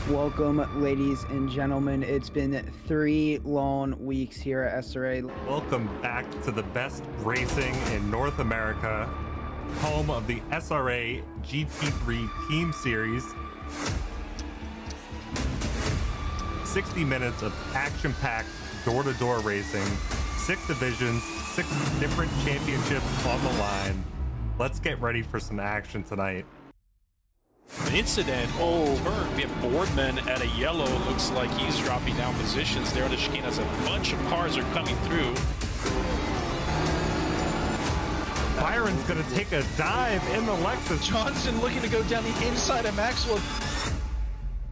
Welcome, ladies and gentlemen. It's been 3 long weeks here at SRA. Welcome back to the best racing in North America, home of the SRA GT3 Team Series. 60 minutes of action-packed door-to-door racing, 6 divisions, 6 different championships on the line. Let's get ready for some action tonight. An incident. Oh, turn. We have Boardman at a yellow. Looks like he's dropping down positions there on the chicane as a bunch of cars are coming through. Byron's going to take a dive in the Lexus. Johnson looking to go down the inside of Maxwell.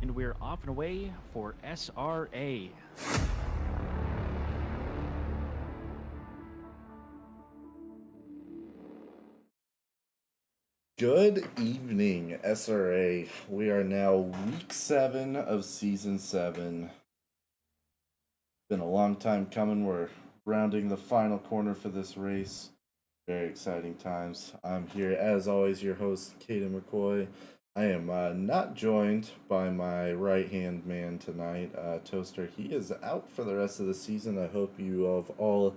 And we're off and away for SRA. Good evening, SRA. We are now week 7 of season 7. Been a long time coming. We're rounding the final corner for this race. Very exciting times. I'm here, as always, your host, Caden McCoy. I am not joined by my right-hand man tonight, Toaster. He is out for the rest of the season. I hope you have all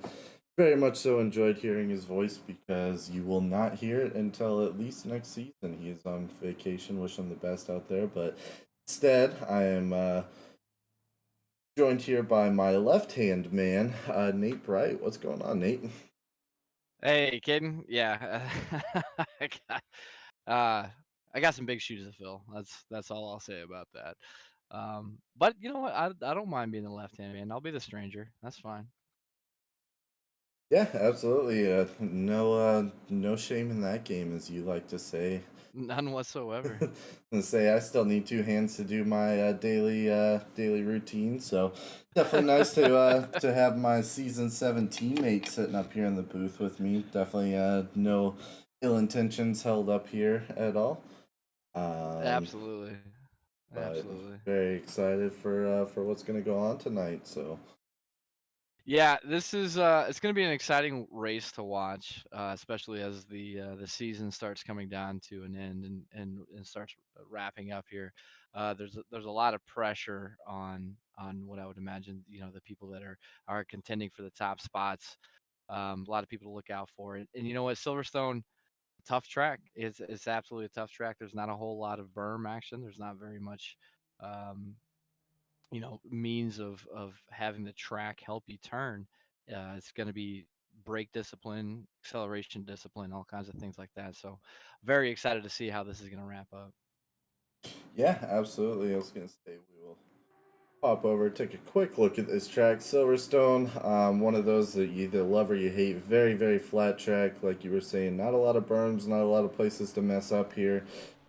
very much so enjoyed hearing his voice, because you will not hear it until at least next season. He is on vacation. Wish him the best out there. But instead, I am joined here by my left-hand man, Nate Bright. What's going on, Nate? Hey, Caden. Yeah, I got some big shoes to fill. That's all I'll say about that. But you know what? I don't mind being the left-hand man. I'll be the stranger. That's fine. Yeah, absolutely. No shame in that game, as you like to say. None whatsoever. I still need 2 hands to do my daily routine. So definitely nice to have my season 7 teammate sitting up here in the booth with me. Definitely no ill intentions held up here at all. Absolutely. Very excited for what's going to go on tonight. So Yeah, this is it's going to be an exciting race to watch, especially as the season starts coming down to an end and starts wrapping up here. There's a lot of pressure on what I would imagine, the people that are contending for the top spots. A lot of people to look out for, and you know what, Silverstone, tough track. It's absolutely a tough track. There's not a whole lot of berm action. There's not very much. Um, means of having the track help you turn. It's going to be brake discipline, acceleration discipline, all kinds of things like that. So, very excited to see how this is going to wrap up. Yeah, absolutely. I was gonna say we will pop over, take a quick look at this track. Silverstone, one of those that you either love or you hate. Very, very flat track, like you were saying. Not a lot of berms, not a lot of places to mess up here.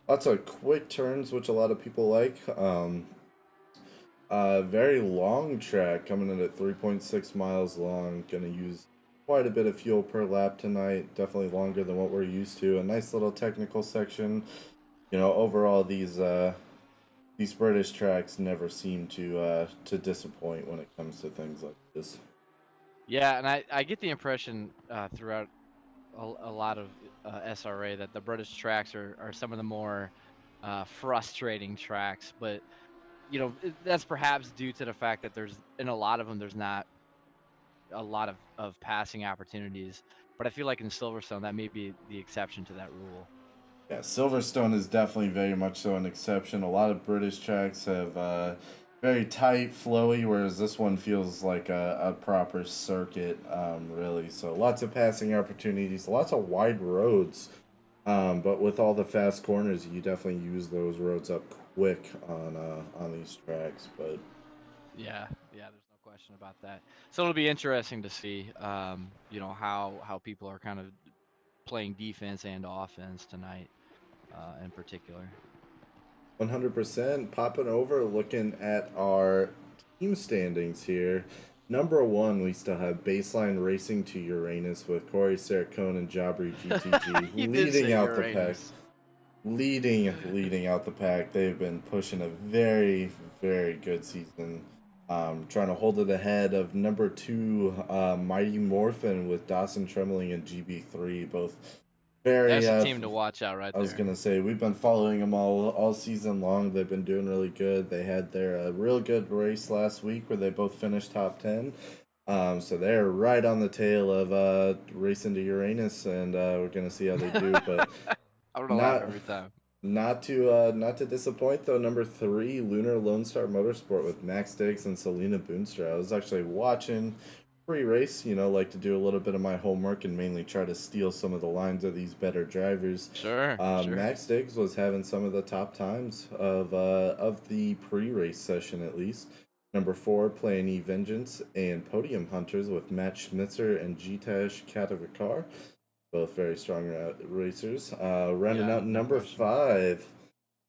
Lots of quick turns, which a lot of people like. Very long track, coming in at 3.6 miles long. Gonna use quite a bit of fuel per lap tonight. Definitely longer than what we're used to. A nice little technical section. Overall, these British tracks never seem to disappoint when it comes to things like this. Yeah, and I get the impression throughout a lot of SRA that the British tracks are some of the more frustrating tracks, but that's perhaps due to the fact that there's in a lot of them there's not a lot of passing opportunities. But I feel like in Silverstone that may be the exception to that rule. Yeah, Silverstone is definitely very much so an exception. A lot of British tracks have very tight, flowy, whereas this one feels like a proper circuit, really. So lots of passing opportunities, lots of wide roads. But with all the fast corners, you definitely use those roads up quick on these tracks. But Yeah, there's no question about that. So it'll be interesting to see, how people are kind of playing defense and offense tonight, in particular. 100% popping over, looking at our team standings here. Number one, we still have Baseline Racing to Uranus with Corey Saracone and Jabri GTG You did leading say out the pack. Uranus. Leading out the pack. They've been pushing a very, very good season. Trying to hold it ahead of number two, Mighty Morphin with Dawson Trembling and GB3, both very That's a team to watch out right I was there. gonna say we've been following them all season long. They've been doing really good. They had their real good race last week where they both finished top 10. So they're right on the tail of racing to Uranus, and we're gonna see how they do. But I'm gonna laugh not every time. not to disappoint though. Number three, Lunar Lone Star Motorsport with Max Diggs and Selena Boonstra. I was actually watching pre-race, like to do a little bit of my homework and mainly try to steal some of the lines of these better drivers. Sure. Max Diggs was having some of the top times of the pre-race session at least. Number four, Playing E Vengeance and Podium Hunters with Matt Schmitzer and Jitesh Katavikar. Both very strong racers. Rounding Yeah, out no number question. five,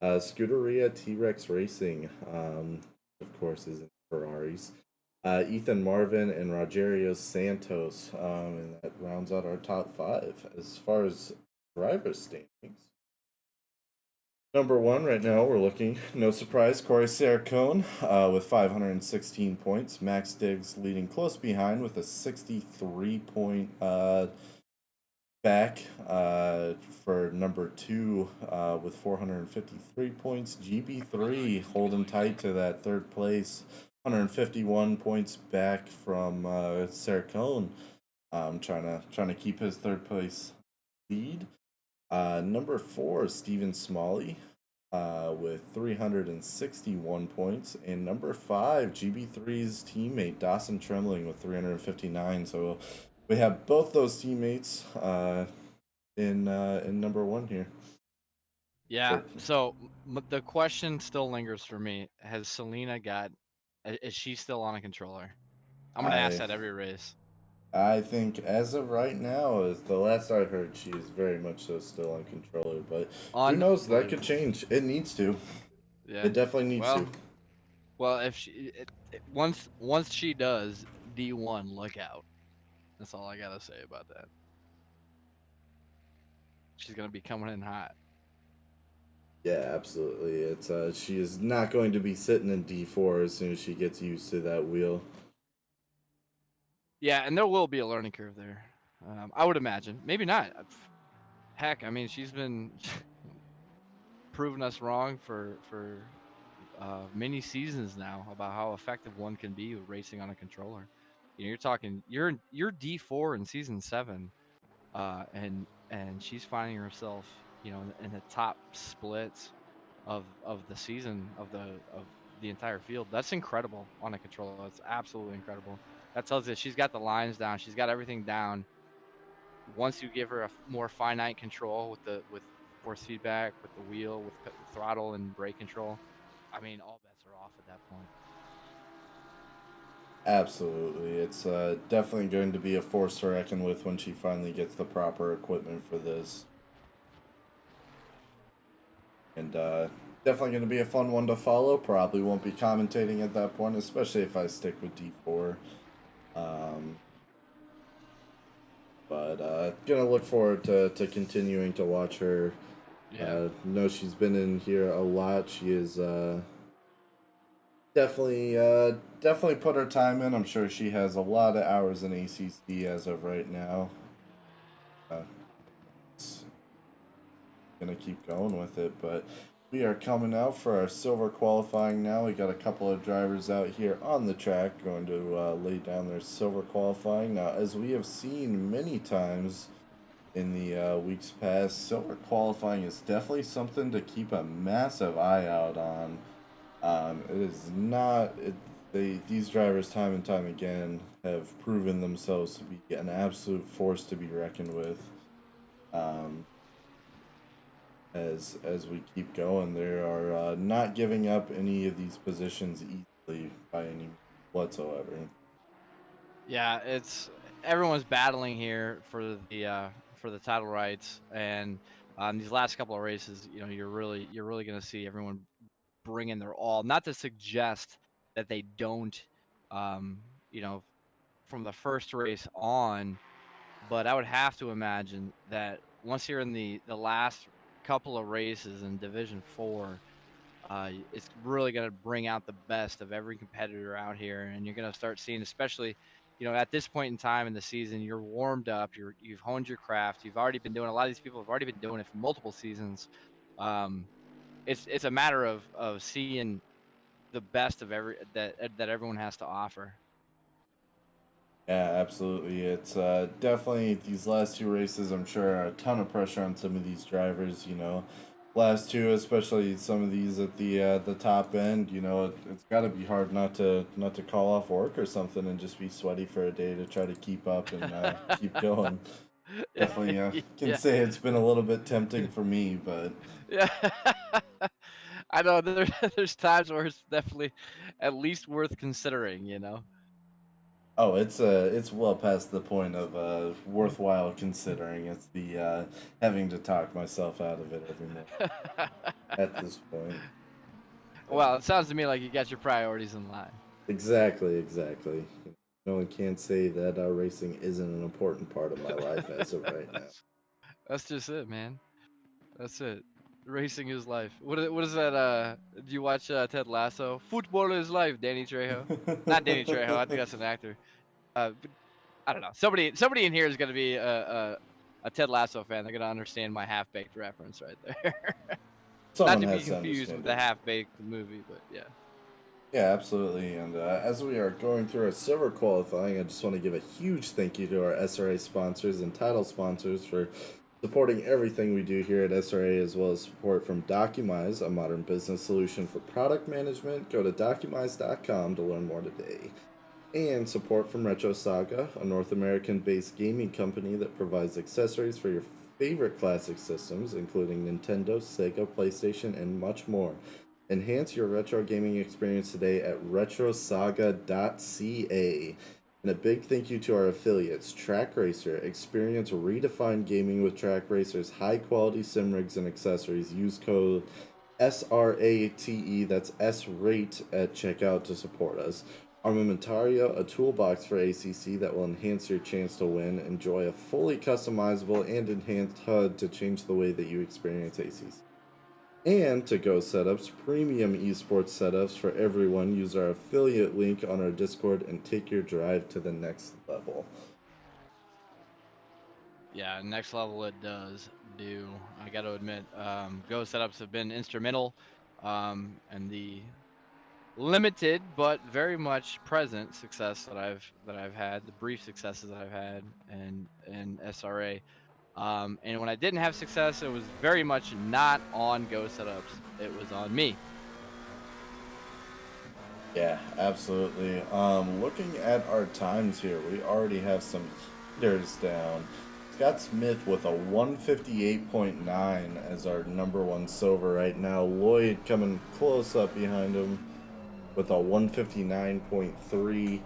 Scuderia T-Rex Racing, of course, is in Ferraris. Ethan Marvin and Rogerio Santos, and that rounds out our top five as far as drivers' standings. Number one right now, we're looking, no surprise, Corey Saracone with 516 points. Max Diggs leading close behind with a 63 point back for number two with 453 points. GB3 holding tight to that third place, 151 points back from Saracone, trying to keep his third place lead. Number four, Steven Smalley with 361 points. And number five, GB3's teammate Dawson Trembling with 359. So we have both those teammates in number one here. Yeah. So the question still lingers for me: has Selena got? Is she still on a controller? I'm gonna ask I that every race. I think as of right now, as the last I heard, she is very much so still on controller. But who knows? That could Unbelievable. change. It needs to. Yeah. It definitely needs to. Well, if once she does, D1, look out. That's all I gotta say about that. She's gonna be coming in hot. Yeah, absolutely. It's she is not going to be sitting in D4 as soon as she gets used to that wheel. Yeah, and there will be a learning curve there. I would imagine. Maybe not. Heck, I mean, she's been proving us wrong for many seasons now about how effective one can be with racing on a controller. You're talking you're D4 in season 7, and she's finding herself, in the top splits of the season of the entire field. That's incredible on a controller. That's absolutely incredible. That tells you she's got the lines down. She's got everything down. Once you give her a more finite control with force feedback, with the wheel, with throttle and brake control, I mean, all bets are off at that point. Absolutely. It's definitely going to be a force to reckon with when she finally gets the proper equipment for this. And definitely going to be a fun one to follow. Probably won't be commentating at that point, especially if I stick with D4. But gonna look forward to continuing to watch her. Yeah. Know she's been in here a lot. She is definitely put her time in. I'm sure she has a lot of hours in ACC as of right now. It's gonna keep going with it, but we are coming out for our silver qualifying now. We got a couple of drivers out here on the track going to lay down their silver qualifying. Now, as we have seen many times in the weeks past, silver qualifying is definitely something to keep a massive eye out on. It is not. These drivers, time and time again, have proven themselves to be an absolute force to be reckoned with. As we keep going, they are not giving up any of these positions easily by any means whatsoever. Yeah, it's everyone's battling here for the title rights, and these last couple of races, you're really going to see everyone bringing their all. Not to suggest that they don't, um, you know, from the first race on, but I would have to imagine that once you're in the last couple of races in Division 4, it's really going to bring out the best of every competitor out here, and you're going to start seeing, especially, at this point in time in the season, you're warmed up, you've honed your craft, you've already been doing. A lot of these people have already been doing it for multiple seasons. Um, it's a matter of seeing the best of that everyone has to offer. Yeah, absolutely. It's definitely these last two races. I'm sure are a ton of pressure on some of these drivers. Last two, especially some of these at the top end. It's got to be hard not to call off work or something and just be sweaty for a day to try to keep up and keep going. Definitely can Yeah, say it's been a little bit tempting for me, but yeah. I know there's times where it's definitely at least worth considering. oh, it's well past the point of worthwhile considering. It's the having to talk myself out of it every morning at this point. But Well, it sounds to me like you got your priorities in line. exactly. No one can't say that racing isn't an important part of my life as of right now. That's just it, man. That's it. Racing is life. What is that? Do you watch Ted Lasso? Football is life. Danny Trejo. Not Danny Trejo. I think that's an actor. But I don't know. Somebody in here is gonna be a Ted Lasso fan. They're gonna understand my half-baked reference right there. Not Someone to be has to confused with understand the it. half-baked movie, but yeah. Yeah, absolutely. And as we are going through our silver qualifying, I just want to give a huge thank you to our SRA sponsors and title sponsors for supporting everything we do here at SRA, as well as support from Documize, a modern business solution for product management. Go to documize.com to learn more today. And support from Retro Saga, a North American based gaming company that provides accessories for your favorite classic systems, including Nintendo, Sega, PlayStation, and much more. Enhance your retro gaming experience today at retrosaga.ca. And a big thank you to our affiliates, Track Racer. Experience redefined gaming with Track Racer's high quality sim rigs and accessories. Use code SRATE, that's SRATE, at checkout to support us. Armamentario, a toolbox for ACC that will enhance your chance to win. Enjoy a fully customizable and enhanced HUD to change the way that you experience ACC. And to go setups, premium esports setups for everyone. Use our affiliate link on our Discord and take your drive to the next level. Yeah, next level it does do. I got to admit, Go setups have been instrumental, and the limited but very much present success that I've had, the brief successes that I've had in SRA. And when I didn't have success, it was very much not on Go setups. It was on me. Yeah, absolutely. Looking at our times here, we already have some heaters down. Scott Smith with a 158.9 as our #1 silver right now. Lloyd coming close up behind him with a 159.3.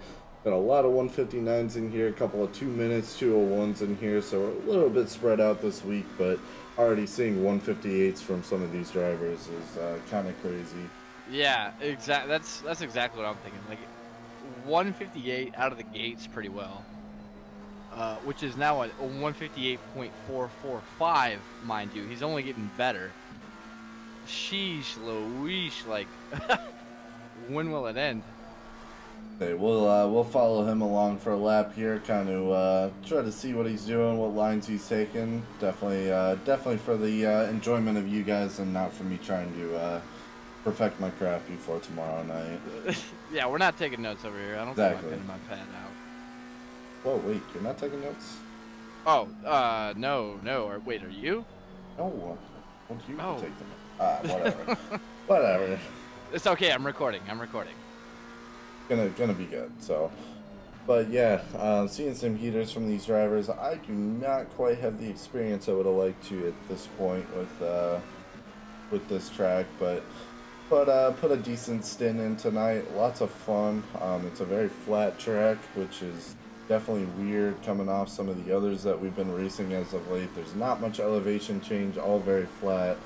Got a lot of 159s in here, a couple of 2 minutes, 201s in here, so we're a little bit spread out this week, but already seeing 158s from some of these drivers is kind of crazy. Yeah, that's exactly what I'm thinking. Like 158 out of the gates pretty well. Which is now a 158.445, mind you. He's only getting better. Sheesh Louise, like, when will it end? Okay, we'll follow him along for a lap here, kind of try to see what he's doing, what lines he's taking. Definitely for the enjoyment of you guys and not for me trying to perfect my craft before tomorrow night. Yeah, we're not taking notes over here. I don't Exactly. think I'm putting my pad out. Whoa, wait, you're not taking notes? Oh, no. Or wait, are you? No, won't you Oh. take them? Whatever. Whatever. It's okay. I'm recording. Gonna be good. So, but yeah, seeing some heaters from these drivers, I do not quite have the experience I would have liked to at this point with this track, but put a decent stint in tonight. Lots of fun. It's a very flat track, which is definitely weird coming off some of the others that we've been racing as of late. There's not much elevation change, all very flat.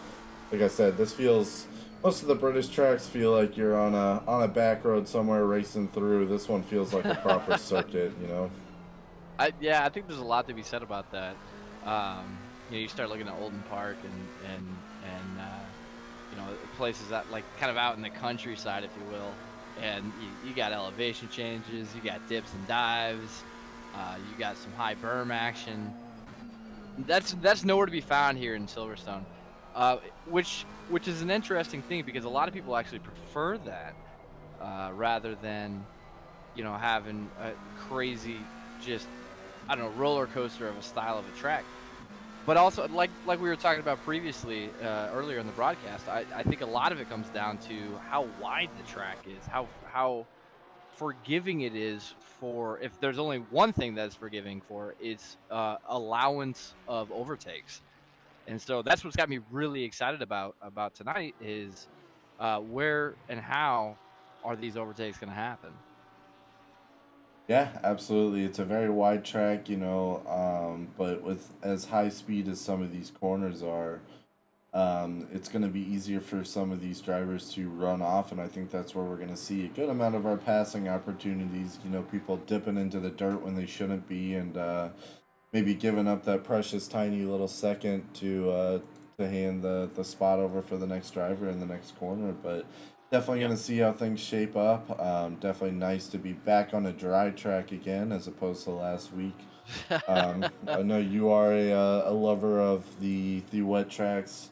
Like I said, this feels, most of the British tracks feel like you're on a back road somewhere racing through. This one feels like a proper circuit, you know? I think there's a lot to be said about that. You start looking at Oldham Park and places that like kind of out in the countryside, if you will, and you got elevation changes, you got dips and dives, you got some high berm action. That's nowhere to be found here in Silverstone, which is an interesting thing because a lot of people actually prefer that rather than having a crazy just roller coaster of a style of a track. But also, like we were talking about previously, earlier in the broadcast, I think a lot of it comes down to how wide the track is, how forgiving it is for, if there's only one thing that's forgiving for, it's allowance of overtakes. And so that's what's got me really excited about tonight is where and how are these overtakes going to happen? Yeah, absolutely. It's a very wide track, but with as high speed as some of these corners are, it's going to be easier for some of these drivers to run off, and I think that's where we're going to see a good amount of our passing opportunities. People dipping into the dirt when they shouldn't be, and maybe giving up that precious tiny little second to hand the spot over for the next driver in the next corner. But definitely going to see how things shape up. Definitely nice to be back on a dry track again as opposed to last week. I know you are a lover of the wet tracks.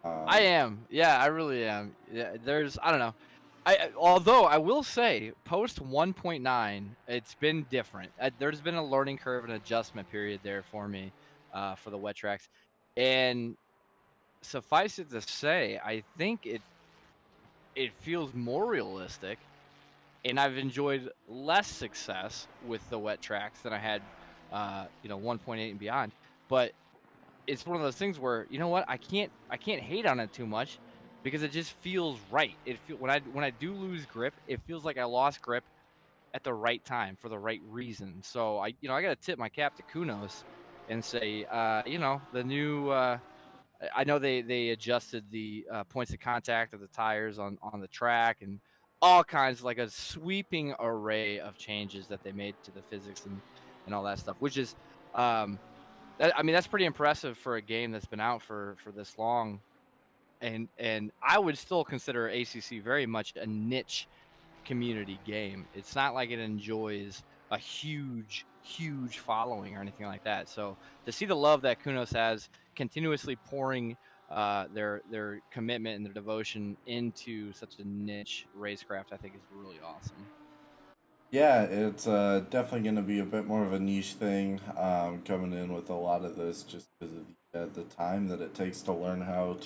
I am. Yeah, I really am. Yeah, I don't know. Although I will say, post 1.9, it's been different. There's been a learning curve and adjustment period there for me, for the wet tracks, and suffice it to say, I think it feels more realistic, and I've enjoyed less success with the wet tracks than I had, 1.8 and beyond. But it's one of those things where, you know what, I can't hate on it too much because it just feels right. When I do lose grip, it feels like I lost grip at the right time for the right reason. So I got to tip my cap to Kunos and say, the new. I know they adjusted the points of contact of the tires on the track and all kinds, like a sweeping array of changes that they made to the physics and all that stuff, which is that's pretty impressive for a game that's been out for this long. And I would still consider ACC very much a niche community game. It's not like it enjoys a huge following or anything like that. So to see the love that Kunos has continuously pouring their commitment and their devotion into such a niche racecraft, I think is really awesome. Yeah, it's definitely going to be a bit more of a niche thing coming in with a lot of this, just because of the time that it takes to learn how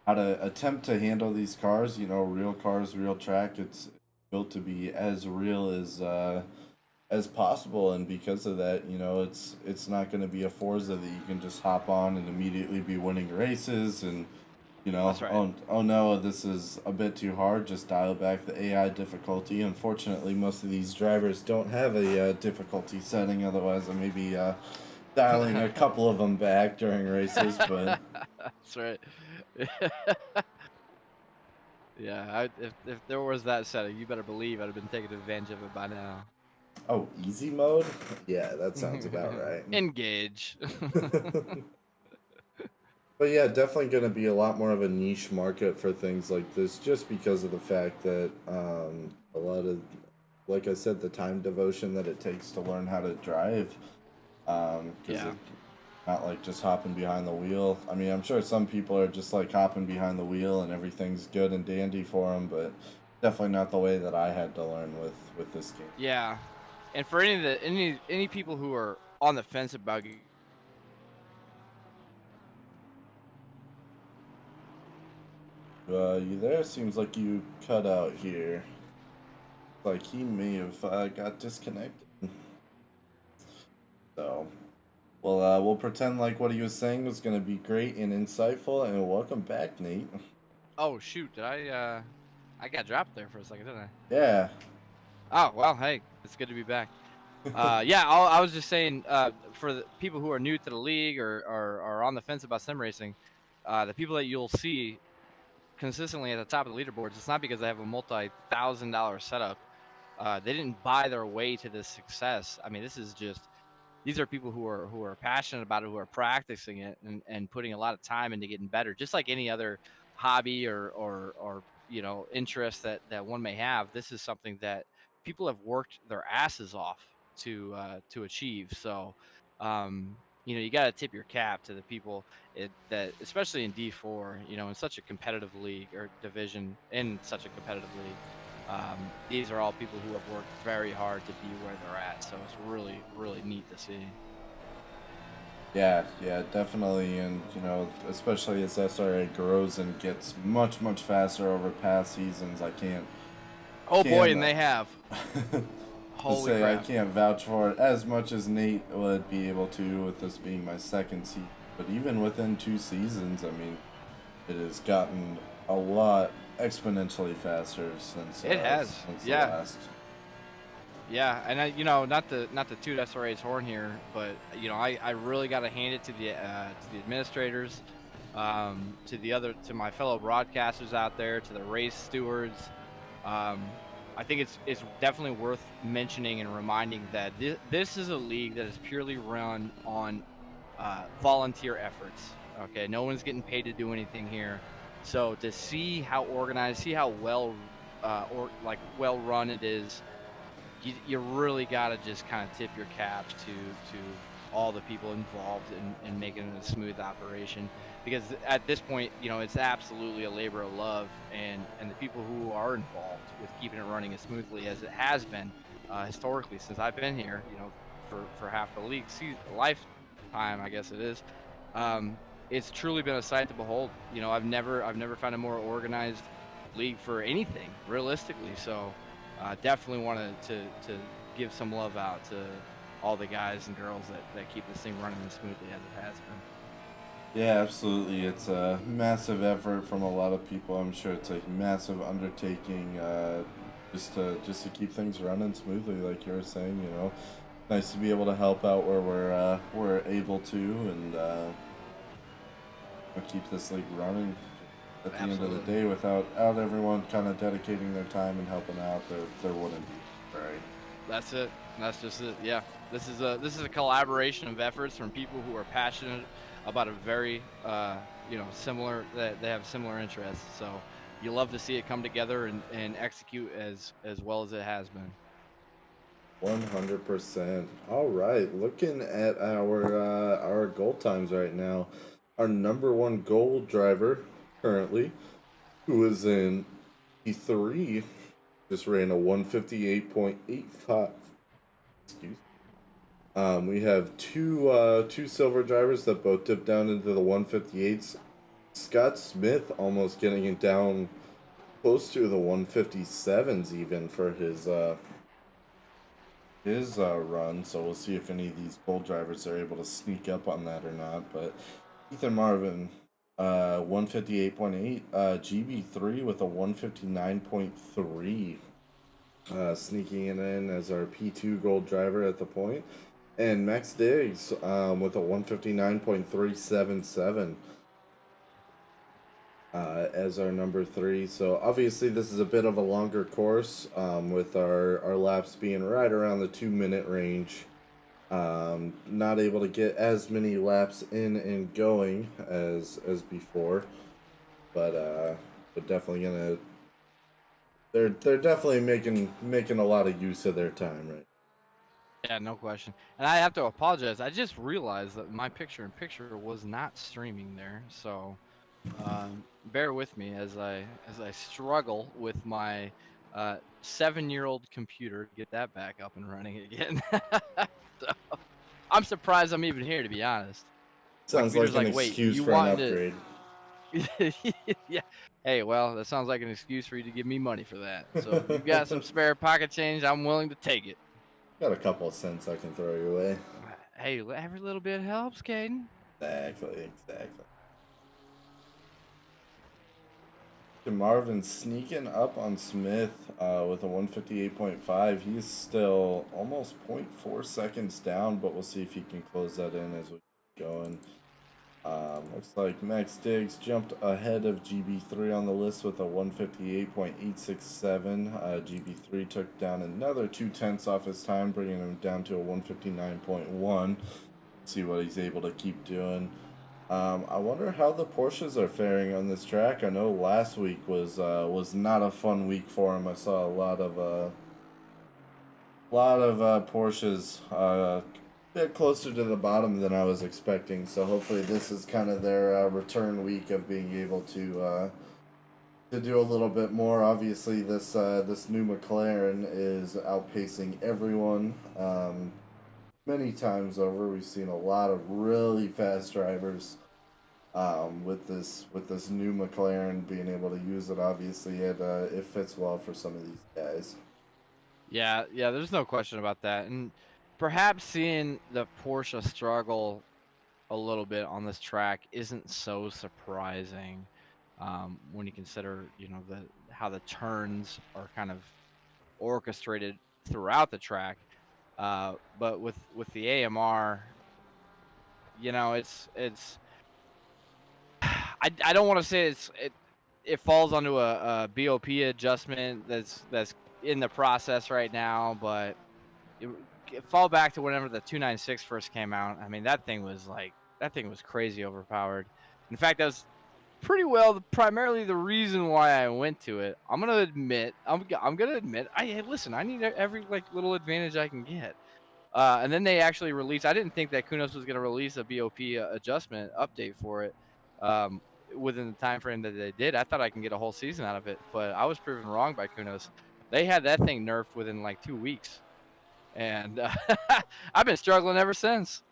to attempt to handle these cars. You know, real cars, real track. It's built to be as real as possible, and because of that, you know, it's not going to be a Forza that you can just hop on and immediately be winning races and you know, That's right. oh no, this is a bit too hard. Just dial back the AI difficulty. Unfortunately, most of these drivers don't have a difficulty setting. Otherwise, I may be dialing a couple of them back during races. But That's right. Yeah, if there was that setting, you better believe I'd have been taking advantage of it by now. oh, easy mode. Yeah, that sounds about right. Engage. But yeah, definitely going to be a lot more of a niche market for things like this, just because of the fact that a lot of, like I said, the time devotion that it takes to learn how to drive. Because Yeah. it's not like just hopping behind the wheel. I mean, I'm sure some people are just like hopping behind the wheel and everything's good and dandy for them, but definitely not the way that I had to learn with this game. Yeah. And for any people who are on the fence about You there? Seems like you cut out here. Like he may have got disconnected. So, well, we'll pretend like what he was saying was going to be great and insightful, and welcome back, Nate. Oh shoot, did I got dropped there for a second, didn't I? Yeah. Oh, well, hey, it's good to be back. Yeah, I was just saying, for the people who are new to the league or are on the fence about sim racing, the people that you'll see consistently at the top of the leaderboards, it's not because they have a multi-$1,000 setup. They didn't buy their way to this success. I mean, these are people who are passionate about it, who are practicing it and putting a lot of time into getting better, just like any other hobby or you know, interest that one may have. This is something that people have worked their asses off to achieve. So you know, you got to tip your cap to the people that, especially in D4, you know, in such a competitive league or division, in such a competitive league, these are all people who have worked very hard to be where they're at. So it's really neat to see. Yeah, definitely, and you know, especially as SRA grows and gets much faster over past seasons, I can't. Oh boy, and they have. Holy say crap. I can't vouch for it as much as Nate would be able to with this being my second season, but even within 2 seasons, I mean, it has gotten a lot exponentially faster since It has, since yeah. the last. Yeah, and you know, not to toot SRA's horn here, but you know, I really got to hand it to the administrators, to my fellow broadcasters out there, to the race stewards. I think it's definitely worth mentioning and reminding that this is a league that is purely run on volunteer efforts. Okay, no one's getting paid to do anything here. So to see how organized, see how well well run it is, you really got to just kind of tip your caps to all the people involved in making it a smooth operation, because at this point, you know, it's absolutely a labor of love, and the people who are involved with keeping it running as smoothly as it has been historically since I've been here, you know, for half the league lifetime, I guess it is. It's truly been a sight to behold. You know, I've never found a more organized league for anything realistically. So definitely wanted to give some love out to all the guys and girls that keep this thing running as smoothly as it has been. Yeah, absolutely. It's a massive effort from a lot of people. I'm sure it's a massive undertaking just to keep things running smoothly, like you were saying. You know, nice to be able to help out where we're able to, and keep this league running. At the end of the day, without everyone kind of dedicating their time and helping out, there wouldn't be, right? That's it. That's just it. Yeah, this is a collaboration of efforts from people who are passionate about a very similar that they have similar interests. So you love to see it come together and execute as well as it has been. 100%. All right, looking at our goal times right now, our number one goal driver currently, who is in E3, just ran a 158.85. Excuse. We have two silver drivers that both dipped down into the 158s. Scott Smith almost getting it down close to the 157s even for his run, so we'll see if any of these gold drivers are able to sneak up on that or not. But Ethan Marvin, 158.8, GB3 with a 159.3, sneaking it in as our P2 gold driver at the point, and Max Diggs with a 159.377. As our number 3. So obviously this is a bit of a longer course, with our laps being right around the 2-minute range. Not able to get as many laps in and going as before, but definitely gonna they're definitely making a lot of use of their time, right? Yeah, no question. And I have to apologize. I just realized that my picture-in-picture was not streaming there, so bear with me as I struggle with my 7-year-old computer to get that back up and running again. So, I'm surprised I'm even here, to be honest. My Sounds like computer's an like, wait, excuse you for an want upgrade. to? Yeah. Hey, well, that sounds like an excuse for you to give me money for that. So if you've got some spare pocket change, I'm willing to take it. Got a couple of cents I can throw your way. Hey, every little bit helps, Caden. Exactly. Marvin sneaking up on Smith with a 158.5. He's still almost 0.4 seconds down, but we'll see if he can close that in as we keep going. Looks like Max Diggs jumped ahead of GB3 on the list with a 158.867. GB3 took down another 0.2 off his time, bringing him down to a 159.1. See what he's able to keep doing. I wonder how the Porsches are faring on this track. I know last week was not a fun week for him. I saw a lot of Porsches a bit closer to the bottom than I was expecting. So hopefully this is kind of their return week of being able to do a little bit more. Obviously, this new McLaren is outpacing everyone. Many times over, we've seen a lot of really fast drivers with this new McLaren being able to use it. Obviously, it fits well for some of these guys. Yeah, there's no question about that. And perhaps seeing the Porsche struggle a little bit on this track isn't so surprising, when you consider, how the turns are kind of orchestrated throughout the track. But with the AMR, it's I don't want to say it falls onto a BOP adjustment that's in the process right now, but it fall back to whenever the 296 first came out. I mean, that thing was crazy overpowered. In fact, that was pretty well primarily the reason why I went to it. I'm gonna admit, hey, listen, I need every little advantage I can get. And then they actually released. I didn't think that Kunos was gonna release a BOP adjustment update for it within the time frame that they did. I thought I can get a whole season out of it, but I was proven wrong by Kunos. They had that thing nerfed within 2 weeks, and I've been struggling ever since.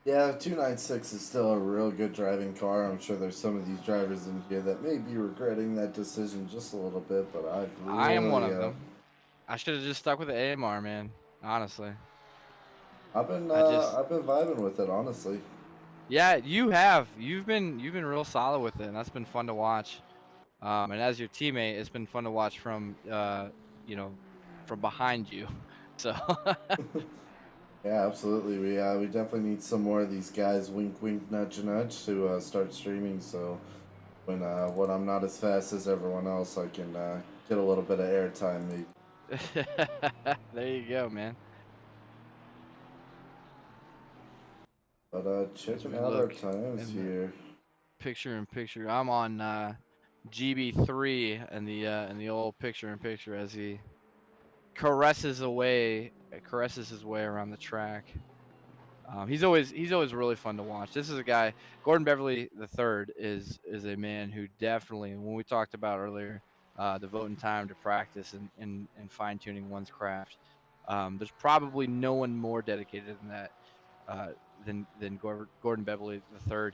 Yeah, 296 is still a real good driving car. I'm sure there's some of these drivers in here that may be regretting that decision just a little bit, but I am one of them. I should have just stuck with the AMR, man. Honestly, I've been vibing with it, honestly. Yeah, you have. You've been real solid with it, and that's been fun to watch. And as your teammate, it's been fun to watch from from behind you. So Yeah, absolutely. We definitely need some more of these guys. Wink, wink, nudge, nudge to start streaming. So when I'm not as fast as everyone else, I can get a little bit of airtime. Maybe. There you go, man. But As checking we out our look times in the here. picture-in-picture, I'm on GB3 and the old picture-in-picture as he caresses his way around the track. He's always really fun to watch. This is a guy, Gordon Beverly III is a man who definitely, when we talked about earlier, devoting time to practice and fine tuning one's craft. There's probably no one more dedicated than that, than Gordon Beverly III.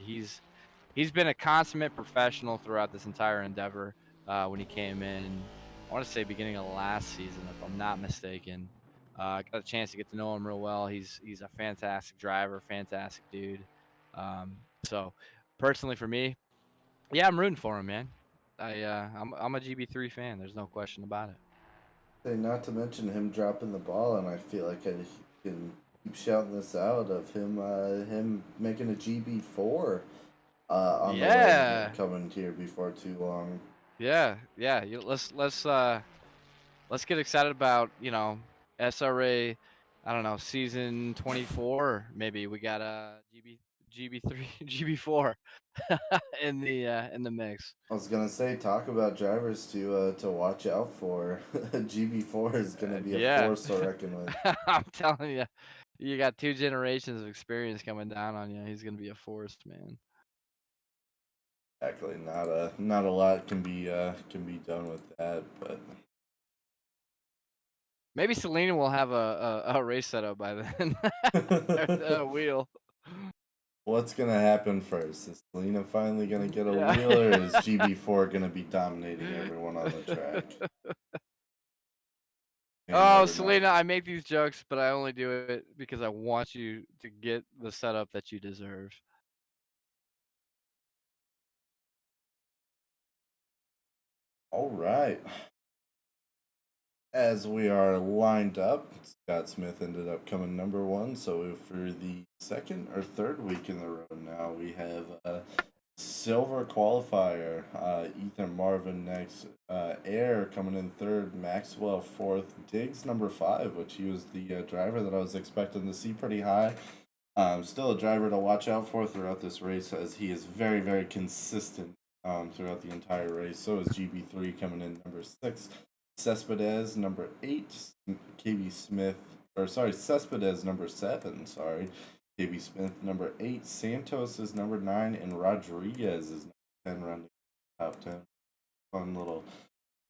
He's been a consummate professional throughout this entire endeavor. When he came in, I want to say beginning of last season, if I'm not mistaken. I got a chance to get to know him real well. He's a fantastic driver, fantastic dude. So personally for me, yeah, I'm rooting for him, man. I'm a GB3 fan. There's no question about it. Say, not to mention him dropping the ball, and I feel like I can keep shouting this out of him making a GB4 on the way Yeah, coming here before too long. yeah. Let's get excited about SRA. I don't know, season 24. Maybe we got a GB3 GB4 in the mix. I was gonna say, talk about drivers to watch out for. GB4 is gonna be a Yeah. force to reckon with. I'm telling you, you got 2 generations of experience coming down on you. He's gonna be a force, man. Exactly, not a lot can be done with that, but Maybe Selena will have a race setup by then. A wheel. what's gonna happen first? Is Selena finally gonna get a Yeah. wheel, or is GB4 gonna be dominating everyone on the track? You Oh, never know. Selena, I make these jokes, but I only do it because I want you to get the setup that you deserve. All right. As we are lined up, Scott Smith ended up coming number 1. So for the second or third week in the row now, we have silver qualifier. Ethan Marvin next. Air coming in third. Maxwell fourth. Diggs number 5, which he was the driver that I was expecting to see pretty high. Still a driver to watch out for throughout this race, as he is very, very consistent throughout the entire race. So is GB3 coming in number 6. Cespedes number 8, KB Smith, or sorry, Cespedes number 7, sorry, KB Smith number 8, Santos is number 9, and Rodriguez is number 10, rounding top 10. Fun little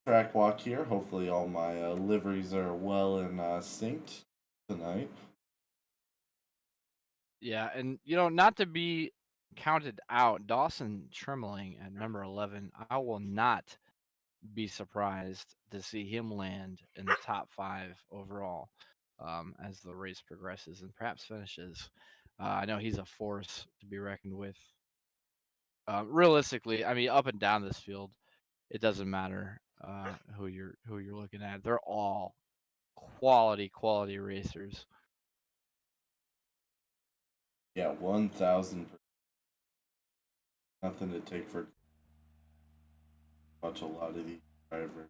track walk here. Hopefully all my liveries are well and synced tonight. Yeah, and not to be counted out, Dawson Trimling at number 11. I will not be surprised to see him land in the top 5 overall as the race progresses and perhaps finishes. I know he's a force to be reckoned with. Realistically, I mean, up and down this field, it doesn't matter who you're looking at. They're all quality racers. Yeah, 1,000%. Nothing to take for watch a lot of these drivers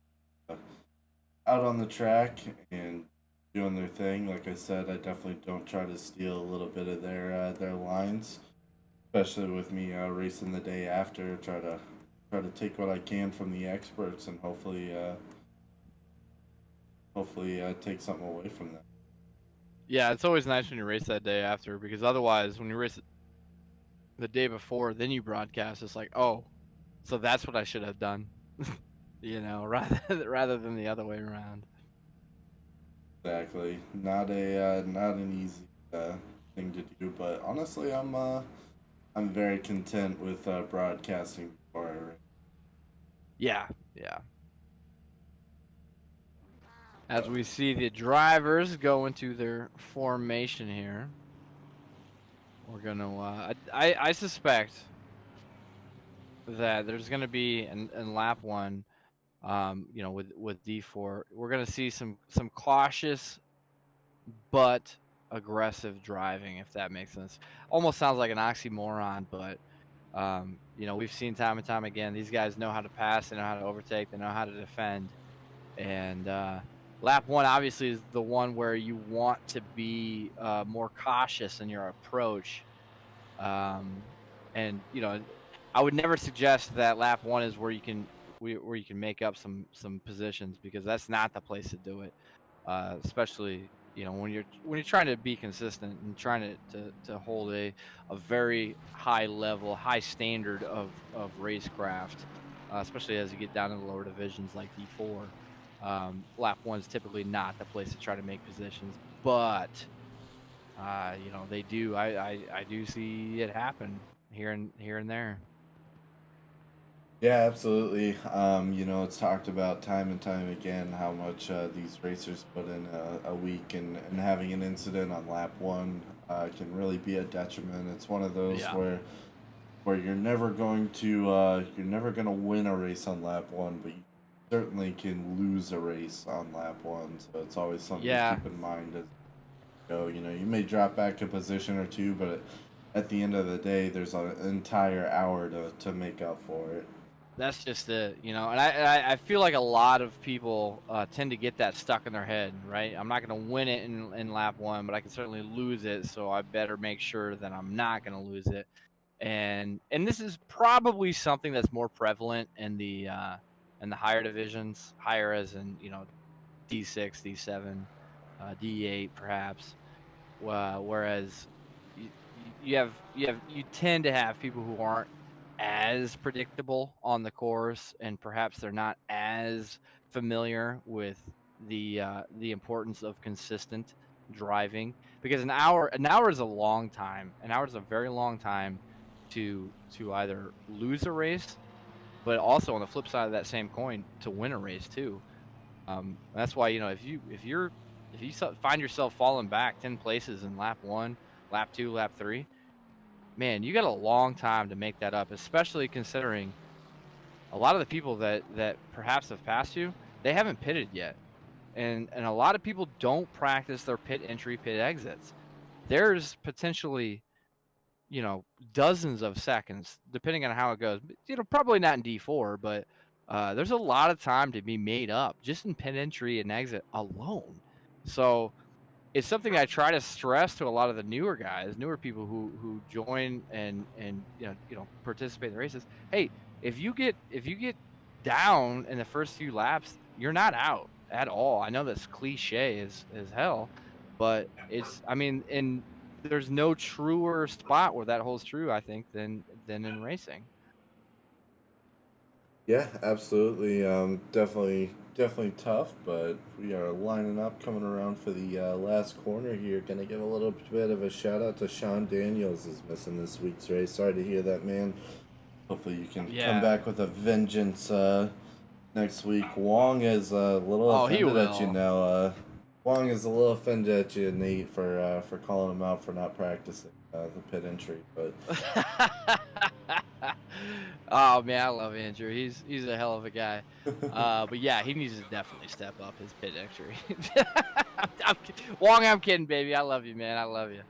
out on the track and doing their thing. Like I said, I definitely don't try to steal a little bit of their lines, especially with me racing the day after. Try to take what I can from the experts and hopefully take something away from them. Yeah, it's always nice when you race that day after, because otherwise, when you race the day before, then you broadcast. It's like, oh, so that's what I should have done, rather than the other way around. Exactly, not an easy thing to do, but honestly, I'm very content with broadcasting before I race. Yeah. As we see the drivers go into their formation here, we're gonna. I suspect that there's gonna be in lap 1, with D4, we're gonna see some cautious but aggressive driving, if that makes sense. Almost sounds like an oxymoron, but we've seen time and time again, these guys know how to pass, they know how to overtake, they know how to defend, and Lap 1 obviously is the one where you want to be more cautious in your approach. And I would never suggest that lap 1 is where you can make up some positions, because that's not the place to do it. Especially when you're trying to be consistent and trying to hold a very high level, high standard of racecraft, especially as you get down in the lower divisions like D4. Lap 1 is typically not the place to try to make positions, but they do. I do see it happen here and there. Yeah, absolutely. It's talked about time and time again how much these racers put in a week, and having an incident on lap 1 can really be a detriment. It's one of those Yeah. where you're never going to win a race on lap 1, but you certainly can lose a race on lap 1. So it's always something Yeah. to keep in mind as you go. You may drop back a position or two, but at the end of the day, there's an entire hour to make up for it. That's just it, and I feel like a lot of people tend to get that stuck in their head, right? I'm not going to win it in lap 1, but I can certainly lose it, so I better make sure that I'm not going to lose it. And this is probably something that's more prevalent in the higher divisions, higher as in D6, D7, D8 perhaps. Whereas you tend to have people who aren't as predictable on the course, and perhaps they're not as familiar with the importance of consistent driving, because an hour is a long time. An hour is a very long time to either lose a race, but also on the flip side of that same coin, to win a race too. That's why if you find yourself falling back 10 places in lap 1, lap 2, lap 3, man, you got a long time to make that up, especially considering a lot of the people that perhaps have passed you, they haven't pitted yet. And a lot of people don't practice their pit entry, pit exits. There's potentially, dozens of seconds, depending on how it goes. Probably not in D4, but there's a lot of time to be made up just in pit entry and exit alone. So it's something I try to stress to a lot of the newer guys, newer people who join and participate in the races. Hey, if you get down in the first few laps, you're not out at all. I know that's cliche as hell, but and there's no truer spot where that holds true, I think, than in racing. Yeah, absolutely. Definitely tough, but we are lining up, coming around for the last corner here. Gonna give a little bit of a shout out to Sean Daniels, is missing this week's race. Sorry to hear that, man. Hopefully you can come back with a vengeance next week. Wong is a little offended at you now. Wong is a little offended at you, Nate, for calling him out for not practicing the pit entry, but. Oh man, I love Andrew. He's a hell of a guy. But yeah, he needs to definitely step up his pit entry. Wong, I'm kidding, baby. I love you, man. I love you.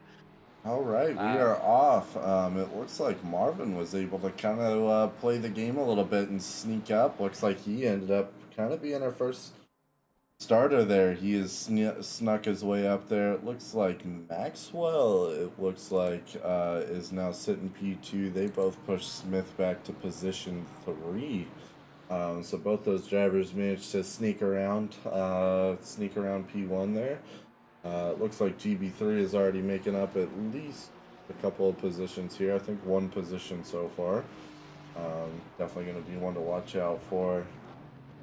All right, we are off. It looks like Marvin was able to kind of play the game a little bit and sneak up. Looks like he ended up kind of being our first starter there. He has snuck his way up there. It looks like Maxwell, is now sitting P2. They both pushed Smith back to position 3. So both those drivers managed to sneak around P1 there. It looks like GB3 is already making up at least a couple of positions here. I think 1 position so far. Definitely going to be one to watch out for.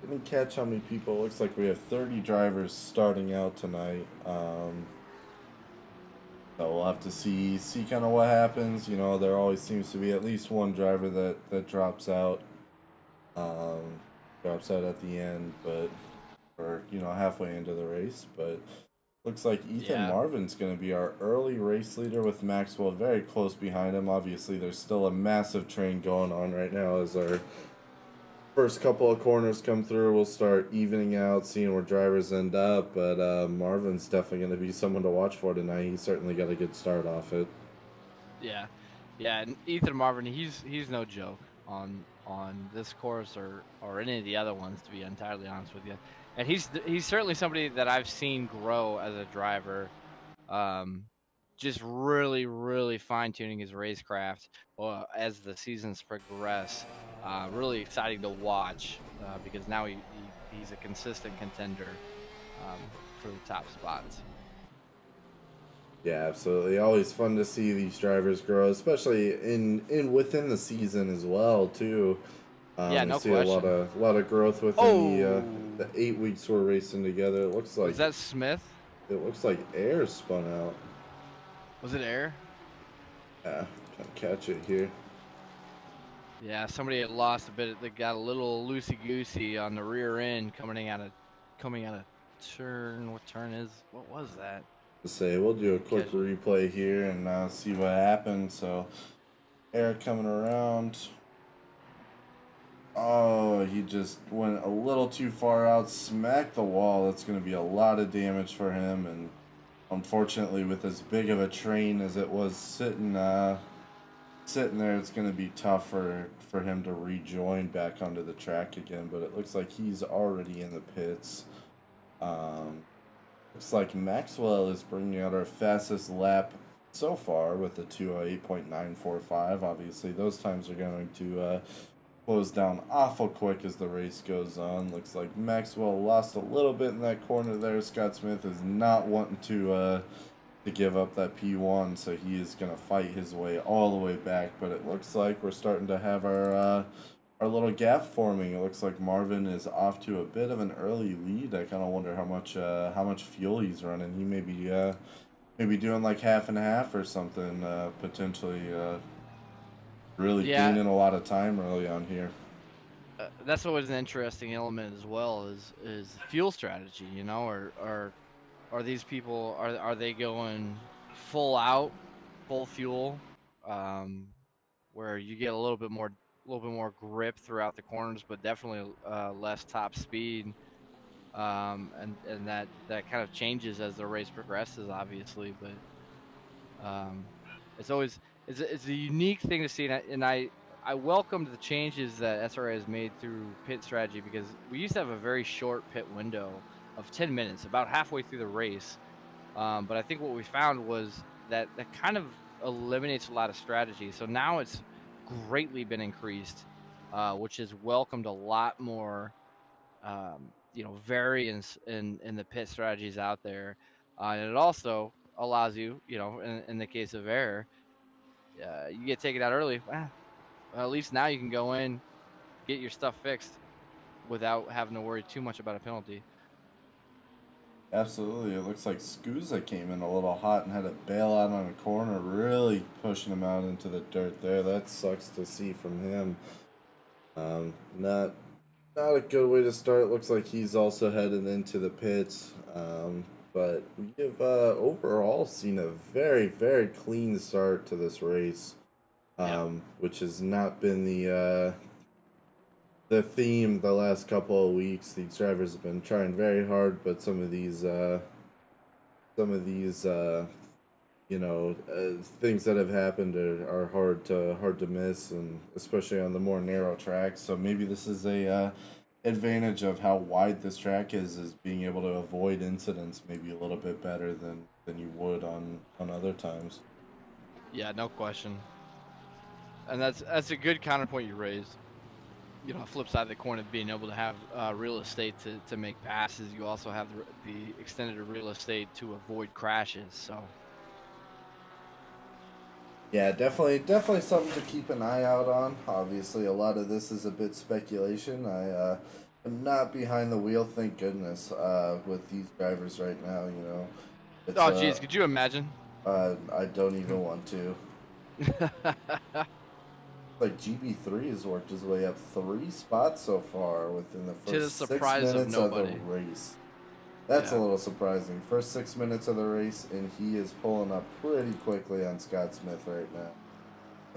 Didn't catch how many people. Looks like we have 30 drivers starting out tonight. So we'll have to see kind of what happens. There always seems to be at least one driver that drops out. Drops out at the end, or halfway into the race. But looks like Ethan Marvin's going to be our early race leader, with Maxwell very close behind him. Obviously, there's still a massive train going on right now as our first couple of corners come through. We'll start evening out, seeing where drivers end up, but Marvin's definitely going to be someone to watch for tonight. He certainly got a good start off it. Yeah, and Ethan Marvin, he's no joke on this course or any of the other ones, to be entirely honest with you. and he's certainly somebody that I've seen grow as a driver. Just really fine tuning his racecraft as the seasons progress. Really exciting to watch because now he's a consistent contender for the top spots. Yeah, absolutely. Always fun to see these drivers grow, especially in within the season as well, too. Yeah, We no see a question. lot of growth within the Oh, 8 weeks we're racing together. was that Smith? It looks like air spun out. Was it Air? Yeah, can't catch it here. Yeah, somebody had lost a bit. They got a little loosey goosey on the rear end coming out of turn. What was that? To say we'll do a quick Catch it. replay here and see what happened. So air coming around. Oh, he just went a little too far out, smacked the wall. That's going to be a lot of damage for him, and unfortunately, with as big of a train as it was sitting there, it's going to be tough for him to rejoin back onto the track again. But it looks like he's already in the pits. Um, Looks like Maxwell is bringing out our fastest lap so far with a 2:08.945. Obviously, those times are going to close down awful quick as the race goes on. Looks like Maxwell lost a little bit in that corner there. Scott Smith is not wanting to give up that P1, so he is going to fight his way all the way back. But it looks like we're starting to have our little gap forming. It looks like Marvin is off to a bit of an early lead. I kind of wonder how much fuel he's running. He may be maybe doing like half and half or something. Potentially really Yeah, gaining a lot of time early on here. that's always an interesting element as well is fuel strategy. You know, are these people are they going full out, full fuel, um, where you get a little bit more grip throughout the corners, but definitely less top speed. And that kind of changes as the race progresses, obviously. But it's always it's a unique thing to see, and I welcomed the changes that SRA has made through pit strategy because we used to have a very short pit window of 10 minutes, about halfway through the race. But I think what we found was that kind of eliminates a lot of strategy. So now it's greatly been increased, which has welcomed a lot more variance in the pit strategies out there, and it also allows you, in the case of error, you get taken out early. Well, at least now you can go in, get your stuff fixed without having to worry too much about a penalty. Absolutely. It looks like Scusa came in a little hot and had to bail out on a corner, really pushing him out into the dirt there. That sucks to see from him. Not a good way to start. Looks like he's also heading into the pits. But we've overall seen a very clean start to this race, Yeah. which has not been the theme the last couple of weeks. These drivers have been trying very hard, but some of these things that have happened are hard to miss, and especially on the more narrow tracks. So maybe this is a advantage of how wide this track is being able to avoid incidents maybe a little bit better than you would on other times. Yeah, no question. And that's a good counterpoint you raised. Flip side of the coin of being able to have real estate to make passes, you also have the extended real estate to avoid crashes. So Yeah, definitely something to keep an eye out on. Obviously, a lot of this is a bit speculation. I am not behind the wheel, thank goodness, with these drivers right now. It's oh geez, could you imagine? I don't even want to. Like GB3 has worked his way up 3 spots so far within the To the first six surprise of minutes of the nobody. race. That's a Yeah. little surprising. First 6 minutes of the race, and he is pulling up pretty quickly on Scott Smith right now.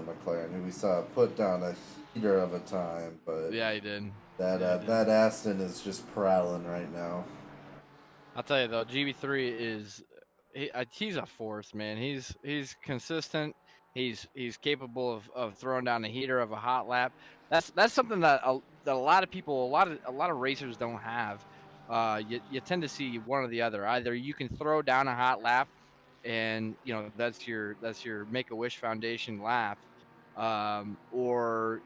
McLaren, who we saw put down a heater of a time, but Yeah, he did. that Aston is just prowling right now. I'll tell you though, GB3 he's a force, man. He's consistent. He's capable of throwing down a heater of a hot lap. That's something that a lot of people, a lot of racers don't have. you tend to see one or the other. Either you can throw down a hot lap, and that's your Make-A-Wish Foundation lap, or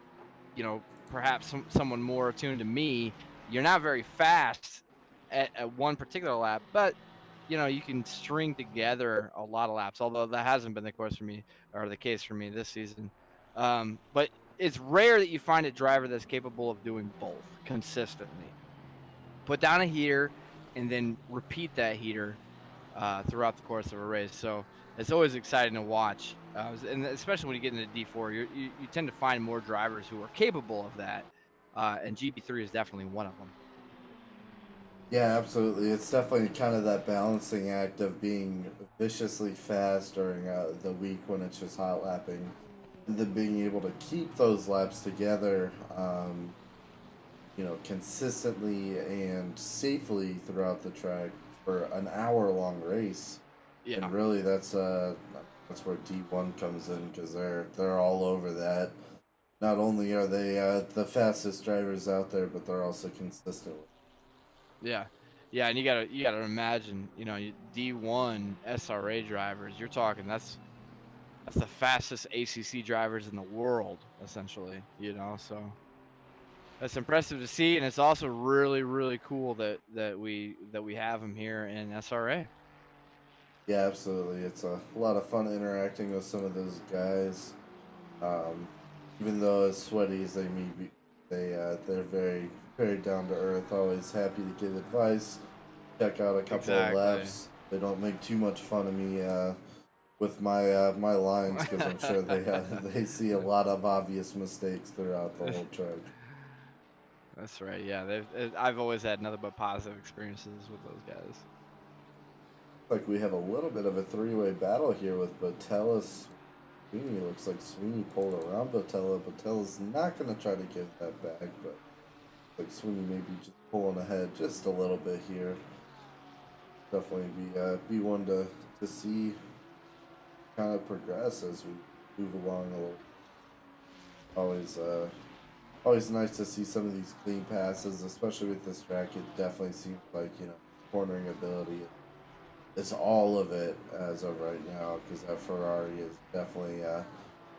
perhaps someone more attuned to me. You're not very fast at one particular lap, but you can string together a lot of laps. Although that hasn't been the course for me, or the case for me this season. But it's rare that you find a driver that's capable of doing both consistently. Put down a heater and then repeat that heater throughout the course of a race. So it's always exciting to watch, and especially when you get into D4, you tend to find more drivers who are capable of that, and GB3 is definitely one of them. Yeah, absolutely. It's definitely kind of that balancing act of being viciously fast during the week when it's just hot lapping, and then being able to keep those laps together, consistently and safely throughout the track for an hour-long race. Yeah, And really, that's where D1 comes in, because they're all over that. Not only are they the fastest drivers out there, but they're also consistent. yeah, yeah. And you gotta imagine, D1 SRA drivers. You're talking that's the fastest ACC drivers in the world, essentially. So that's impressive to see, and it's also really, really cool that we have them here in SRA. Yeah, absolutely. It's a lot of fun interacting with some of those guys. Even though as sweaty as they may be, they're very, very down to earth. Always happy to give advice. Check out a couple of laps. They don't make too much fun of me with my my lines, because I'm sure they see a lot of obvious mistakes throughout the whole track. That's right. Yeah, I've always had nothing but positive experiences with those guys. Like we have a little bit of a three-way battle here with Botellis. Sweeney. Looks like Sweeney pulled around Botella. Botella's not going to try to give that back, but like Sweeney maybe just pulling ahead just a little bit here. Definitely be one to see kind of progress as we move along a little. Always nice to see some of these clean passes, especially with this track. It definitely seems like cornering ability. It's all of it as of right now, because that Ferrari is definitely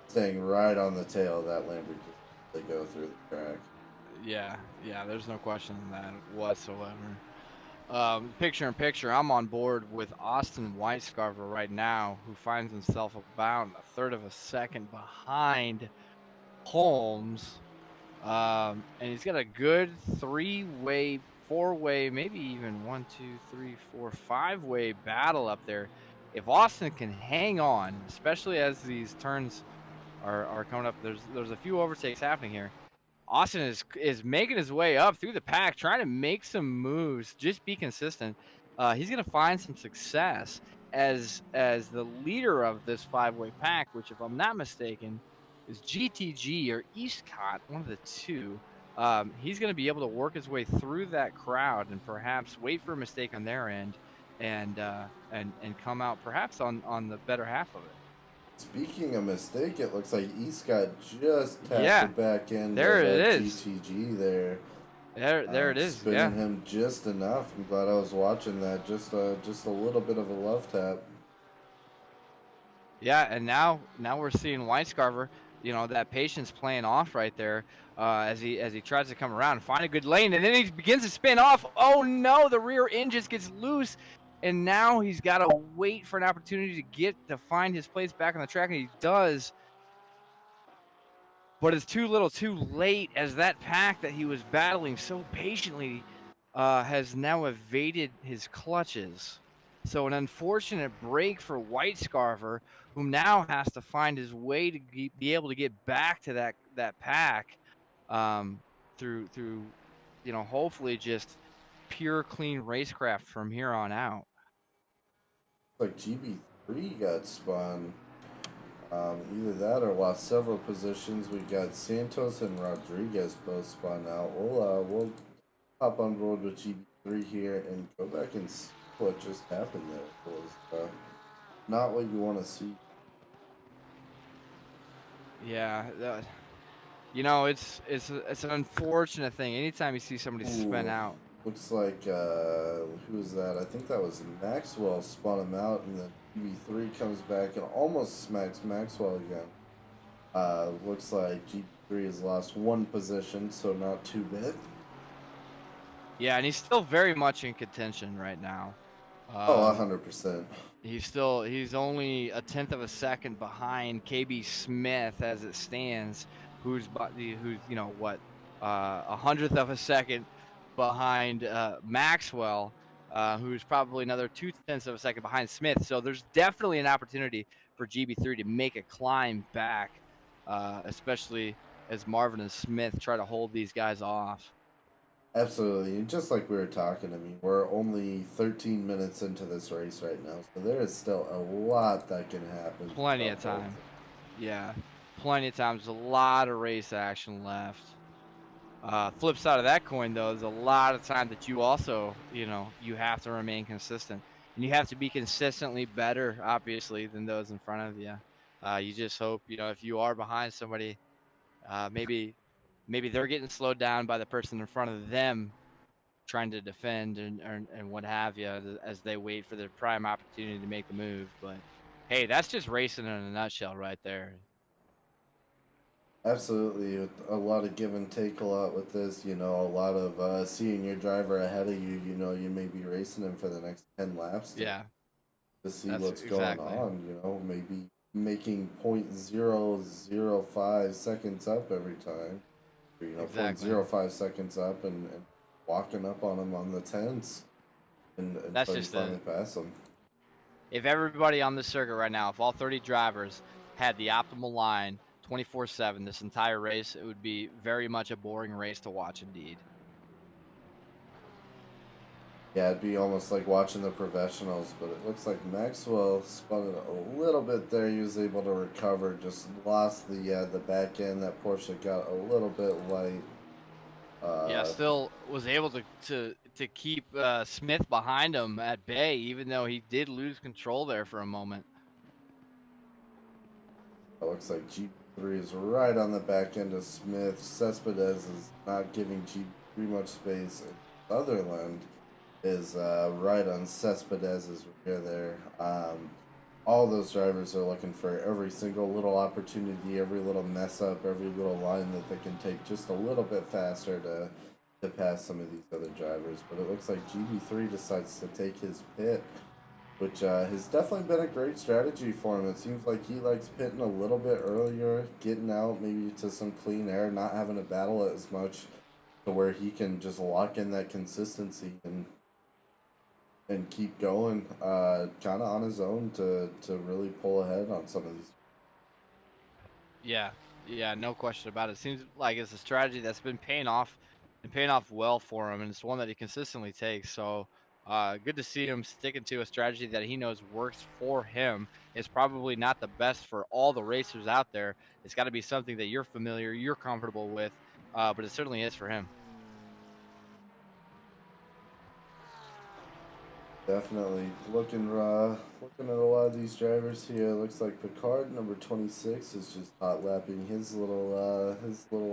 staying right on the tail of that Lamborghini. They go through the track. Yeah, there's no question on that whatsoever. Picture in picture, I'm on board with Austin Weiscarver right now, who finds himself about a third of a second behind Holmes. And he's got a good three-way, four-way, maybe even 1, 2, 3, 4, 5-way battle up there. If Austin can hang on, especially as these turns are coming up, there's a few overtakes happening here. Austin is making his way up through the pack, trying to make some moves, just be consistent. He's going to find some success as the leader of this 5-way pack, which, if I'm not mistaken, is GTG or Eastcott, one of the two. He's going to be able to work his way through that crowd and perhaps wait for a mistake on their end and come out perhaps on the better half of it. Speaking of mistake, it looks like Eastcott just tapped it back in. There it is. GTG there. There it is. Spinning him just enough. I'm glad I was watching that. Just a little bit of a love tap. Yeah, and now we're seeing Weiscarver, that patience playing off right there, as he tries to come around and find a good lane, and then he begins to spin off. Oh no, the rear end just gets loose, and now he's got to wait for an opportunity to find his place back on the track, and he does. But it's too little, too late, as that pack that he was battling so patiently has now evaded his clutches. So an unfortunate break for Weiscarver, who now has to find his way to be able to get back to that pack through hopefully just pure clean racecraft from here on out. Like GB3 got spun. Either that or lost several positions. We got Santos and Rodriguez both spun out. We'll hop on board with GB3 here and go back and see what just happened there. It was not what you want to see. Yeah, it's an unfortunate thing. Anytime you see somebody spin out, Looks like who was that? I think that was Maxwell spun him out, and then GB3 comes back and almost smacks Maxwell again. Looks like GB3 has lost one position, so not too bad. Yeah, and he's still very much in contention right now. Oh, 100%. He's only a tenth of a second behind KB Smith as it stands, who's you know what, a hundredth of a second behind Maxwell, who's probably another 2/10 of a second behind Smith. So there's definitely an opportunity for GB3 to make a climb back, especially as Marvin and Smith try to hold these guys off. Absolutely. And just like we were talking, I mean, we're only 13 minutes into this race right now, so there is still a lot that can happen. Plenty of time. Yeah, plenty of time. There's a lot of race action left. Flip side of that coin, though, there's a lot of time that you also, you have to remain consistent. And you have to be consistently better, obviously, than those in front of you. You just hope, if you are behind somebody, maybe they're getting slowed down by the person in front of them trying to defend and what have you as they wait for their prime opportunity to make the move. But, hey, that's just racing in a nutshell right there. Absolutely, with a lot of give and take a lot with this, a lot of seeing your driver ahead of you, you may be racing him for the next 10 laps to see what's going on, maybe making 0.005 seconds up every time, or, 0.05 seconds up and walking up on him on the 10s and That's just finally pass him. If everybody on the circuit right now, if all 30 drivers had the optimal line 24/7 this entire race, it would be very much a boring race to watch indeed. Yeah, it'd be almost like watching the professionals, but it looks like Maxwell spun it a little bit there. He was able to recover, just lost the back end. That Porsche got a little bit light. Yeah, still was able to keep Smith behind him at bay, even though he did lose control there for a moment. It looks like G3 is right on the back end of Smith. Cespedes is not giving G3 much space. And Sutherland is right on Cespedes' rear there. All those drivers are looking for every single little opportunity, every little mess up, every little line that they can take just a little bit faster to pass some of these other drivers. But it looks like GB3 decides to take his pit, which has definitely been a great strategy for him. It seems like he likes pitting a little bit earlier, getting out maybe to some clean air, not having to battle it as much, to where he can just lock in that consistency and keep going kind of on his own to really pull ahead on some of these. Yeah, no question about it. Seems like it's a strategy that's been paying off and paying off well for him, and it's one that he consistently takes. So good to see him sticking to a strategy that he knows works for him. It's probably not the best for all the racers out there. It's got to be something that you're familiar, you're comfortable with, but it certainly is for him. Definitely looking at a lot of these drivers here. Looks like Picard, number 26, is just hot lapping his little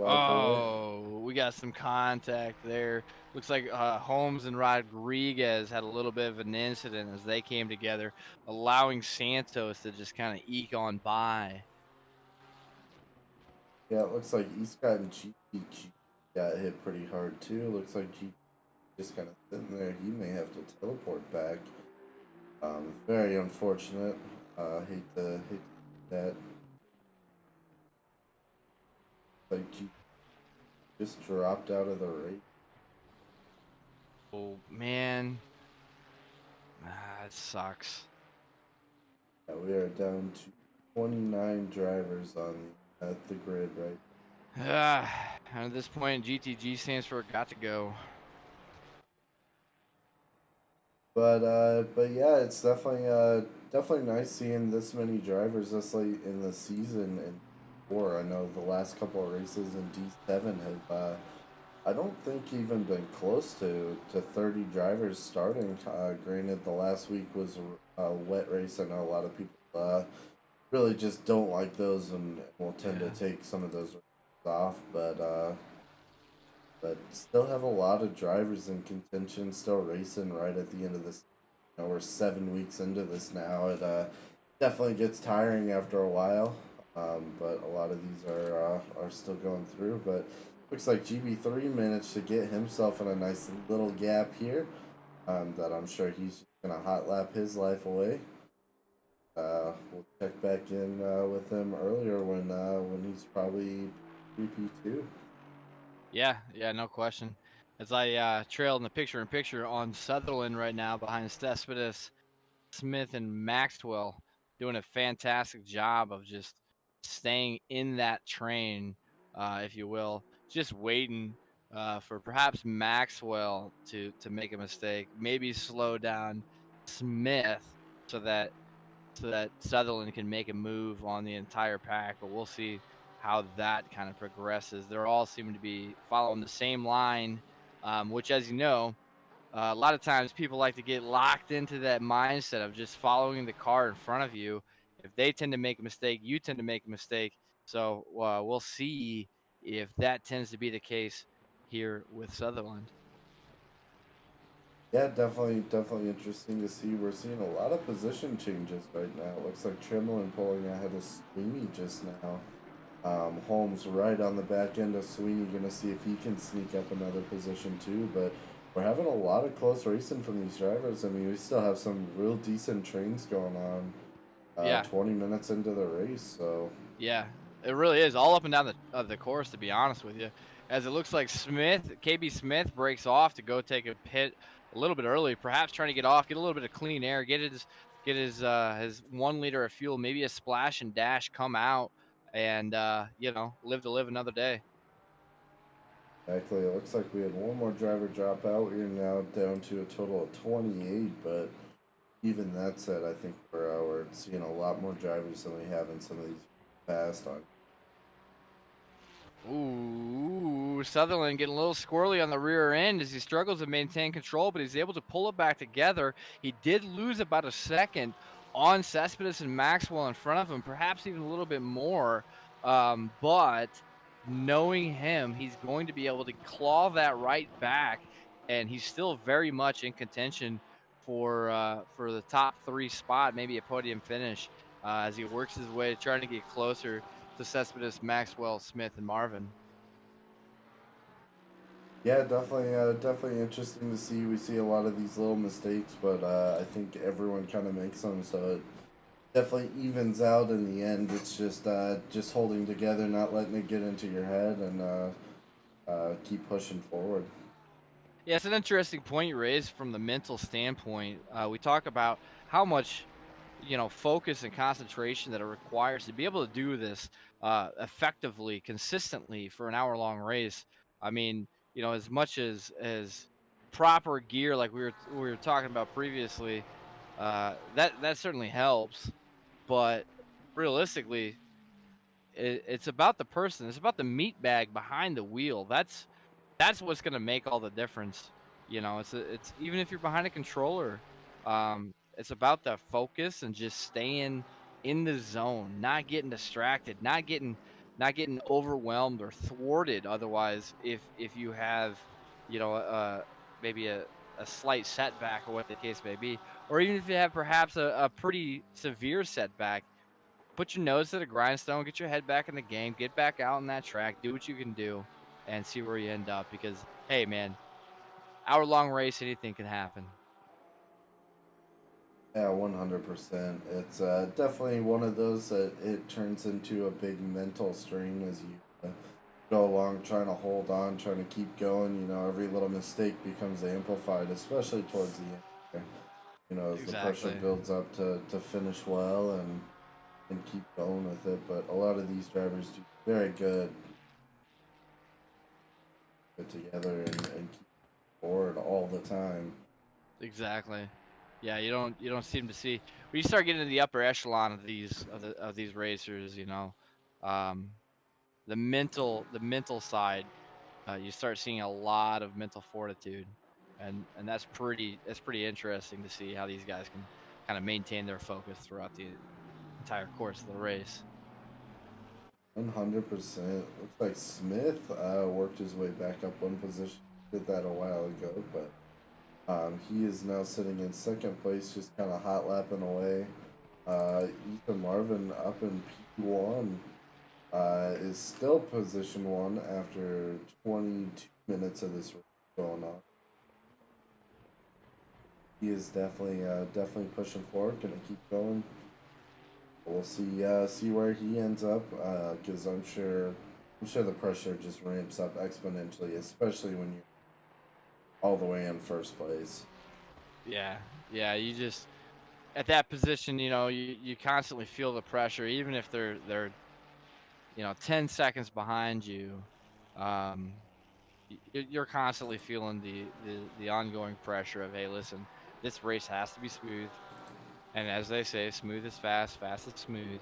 Oh, we got some contact there. Looks like Holmes and Rodriguez had a little bit of an incident as they came together, allowing Santos to just kind of eke on by. Yeah, it looks like Eastcott and GTG got hit pretty hard too. Looks like G just kind of sitting there. He may have to teleport back. Very unfortunate. Hate that. Like G just dropped out of the race. Oh man, it sucks. Yeah, we are down to 29 drivers at the grid right. And at this point, GTG stands for got to go. But yeah, it's definitely nice seeing this many drivers this late in the season. And I know the last couple of races in D7 have I don't think even been close to 30 drivers starting. Granted, the last week was a wet race. I know a lot of people really just don't like those and will tend to take some of those races off. But but still have a lot of drivers in contention, still racing right at the end of this. We're 7 weeks into this now. It definitely gets tiring after a while, but a lot of these are still going through. But looks like GB3 managed to get himself in a nice little gap here, that I'm sure he's gonna hot lap his life away. We'll check back in with him earlier when he's probably 3P2. Yeah, no question. As I trail in the picture-in-picture on Sutherland right now behind Cespedes, Smith, and Maxwell, doing a fantastic job of just staying in that train, if you will, just waiting for perhaps Maxwell to make a mistake, maybe slow down Smith so that Sutherland can make a move on the entire pack, but we'll see how that kind of progresses. They're all seeming to be following the same line, which, as you know, a lot of times people like to get locked into that mindset of just following the car in front of you. If they tend to make a mistake, you tend to make a mistake. So we'll see if that tends to be the case here with Sutherland. Yeah, definitely interesting to see. We're seeing a lot of position changes right now. It looks like Tremlin pulling ahead of Sweeney just now. Holmes right on the back end of Sweeney, gonna see if he can sneak up another position too. But we're having a lot of close racing from these drivers. I mean, we still have some real decent trains going on. Yeah. 20 minutes into the race, so Yeah, it really is all up and down the course, to be honest with you. As it looks like KB Smith breaks off to go take a pit a little bit early, perhaps trying to get off, get a little bit of clean air, get his 1 liter of fuel, maybe a splash and dash, come out, and live to live another day. actually it looks like we had one more driver drop out. We're now down to a total of 28, but even that said, I think we're seeing a lot more drivers than we have in some of these past on. Ooh, Sutherland getting a little squirrely on the rear end as he struggles to maintain control, but he's able to pull it back together. He did lose about a second on Cespedes and Maxwell in front of him, perhaps even a little bit more. But knowing him, he's going to be able to claw that right back, and he's still very much in contention for the top 3 spot, maybe a podium finish, as he works his way trying to get closer to Cespedes, Maxwell, Smith, and Marvin. Yeah, definitely interesting to see. We see a lot of these little mistakes, but I think everyone kind of makes them, so it definitely evens out in the end. It's just holding together, not letting it get into your head, and keep pushing forward. Yeah, it's an interesting point you raised from the mental standpoint. We talk about how much focus and concentration that it requires to be able to do this effectively, consistently for an hour-long race. I mean, as much as proper gear, like we were talking about previously, that certainly helps. But realistically, it's about the person. It's about the meat bag behind the wheel. That's what's going to make all the difference. It's even if you're behind a controller, it's about the focus and just staying in the zone, not getting distracted, not getting overwhelmed or thwarted. Otherwise, if you have, maybe a slight setback or what the case may be, or even if you have perhaps a pretty severe setback, put your nose to the grindstone, get your head back in the game, get back out on that track, do what you can do, and see where you end up. Because, hey, man, hour-long race, anything can happen. Yeah, 100%. It's definitely one of those that it turns into a big mental strain as you go along, trying to hold on, trying to keep going. Every little mistake becomes amplified, especially towards the end. As the pressure builds up to finish well and keep going with it. But a lot of these drivers do very good together and keep forward all the time. Exactly. Yeah, you don't seem to see when you start getting to the upper echelon of these racers. The mental side, you start seeing a lot of mental fortitude, and that's pretty interesting to see how these guys can kind of maintain their focus throughout the entire course of the race. 100%. Looks like Smith worked his way back up one position. Did that a while ago, but he is now sitting in second place, just kind of hot lapping away. Ethan Marvin up in P1 is still position 1 after 22 minutes of this race going on. He is definitely pushing forward, gonna keep going. We'll see where he ends up, because I'm sure the pressure just ramps up exponentially, especially when you're all the way in first place. Yeah, you just at that position, you constantly feel the pressure, even if they're 10 seconds behind you. You're constantly feeling the ongoing pressure of, hey, listen, this race has to be smooth, and as they say, smooth is fast, fast is smooth.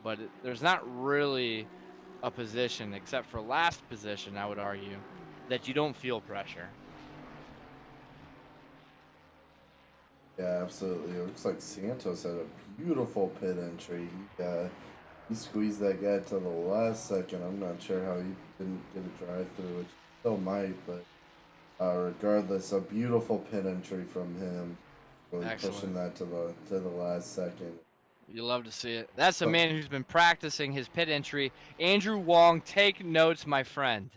But there's not really a position, except for last position, I would argue, that you don't feel pressure. Yeah, absolutely. It looks like Santos had a beautiful pit entry. He squeezed that guy to the last second. I'm not sure how he didn't get a drive through, which he still might, but regardless, a beautiful pit entry from him. Really Excellent. pushing that to the last second. You love to see it. That's a man who's been practicing his pit entry. Andrew Wong, take notes, my friend.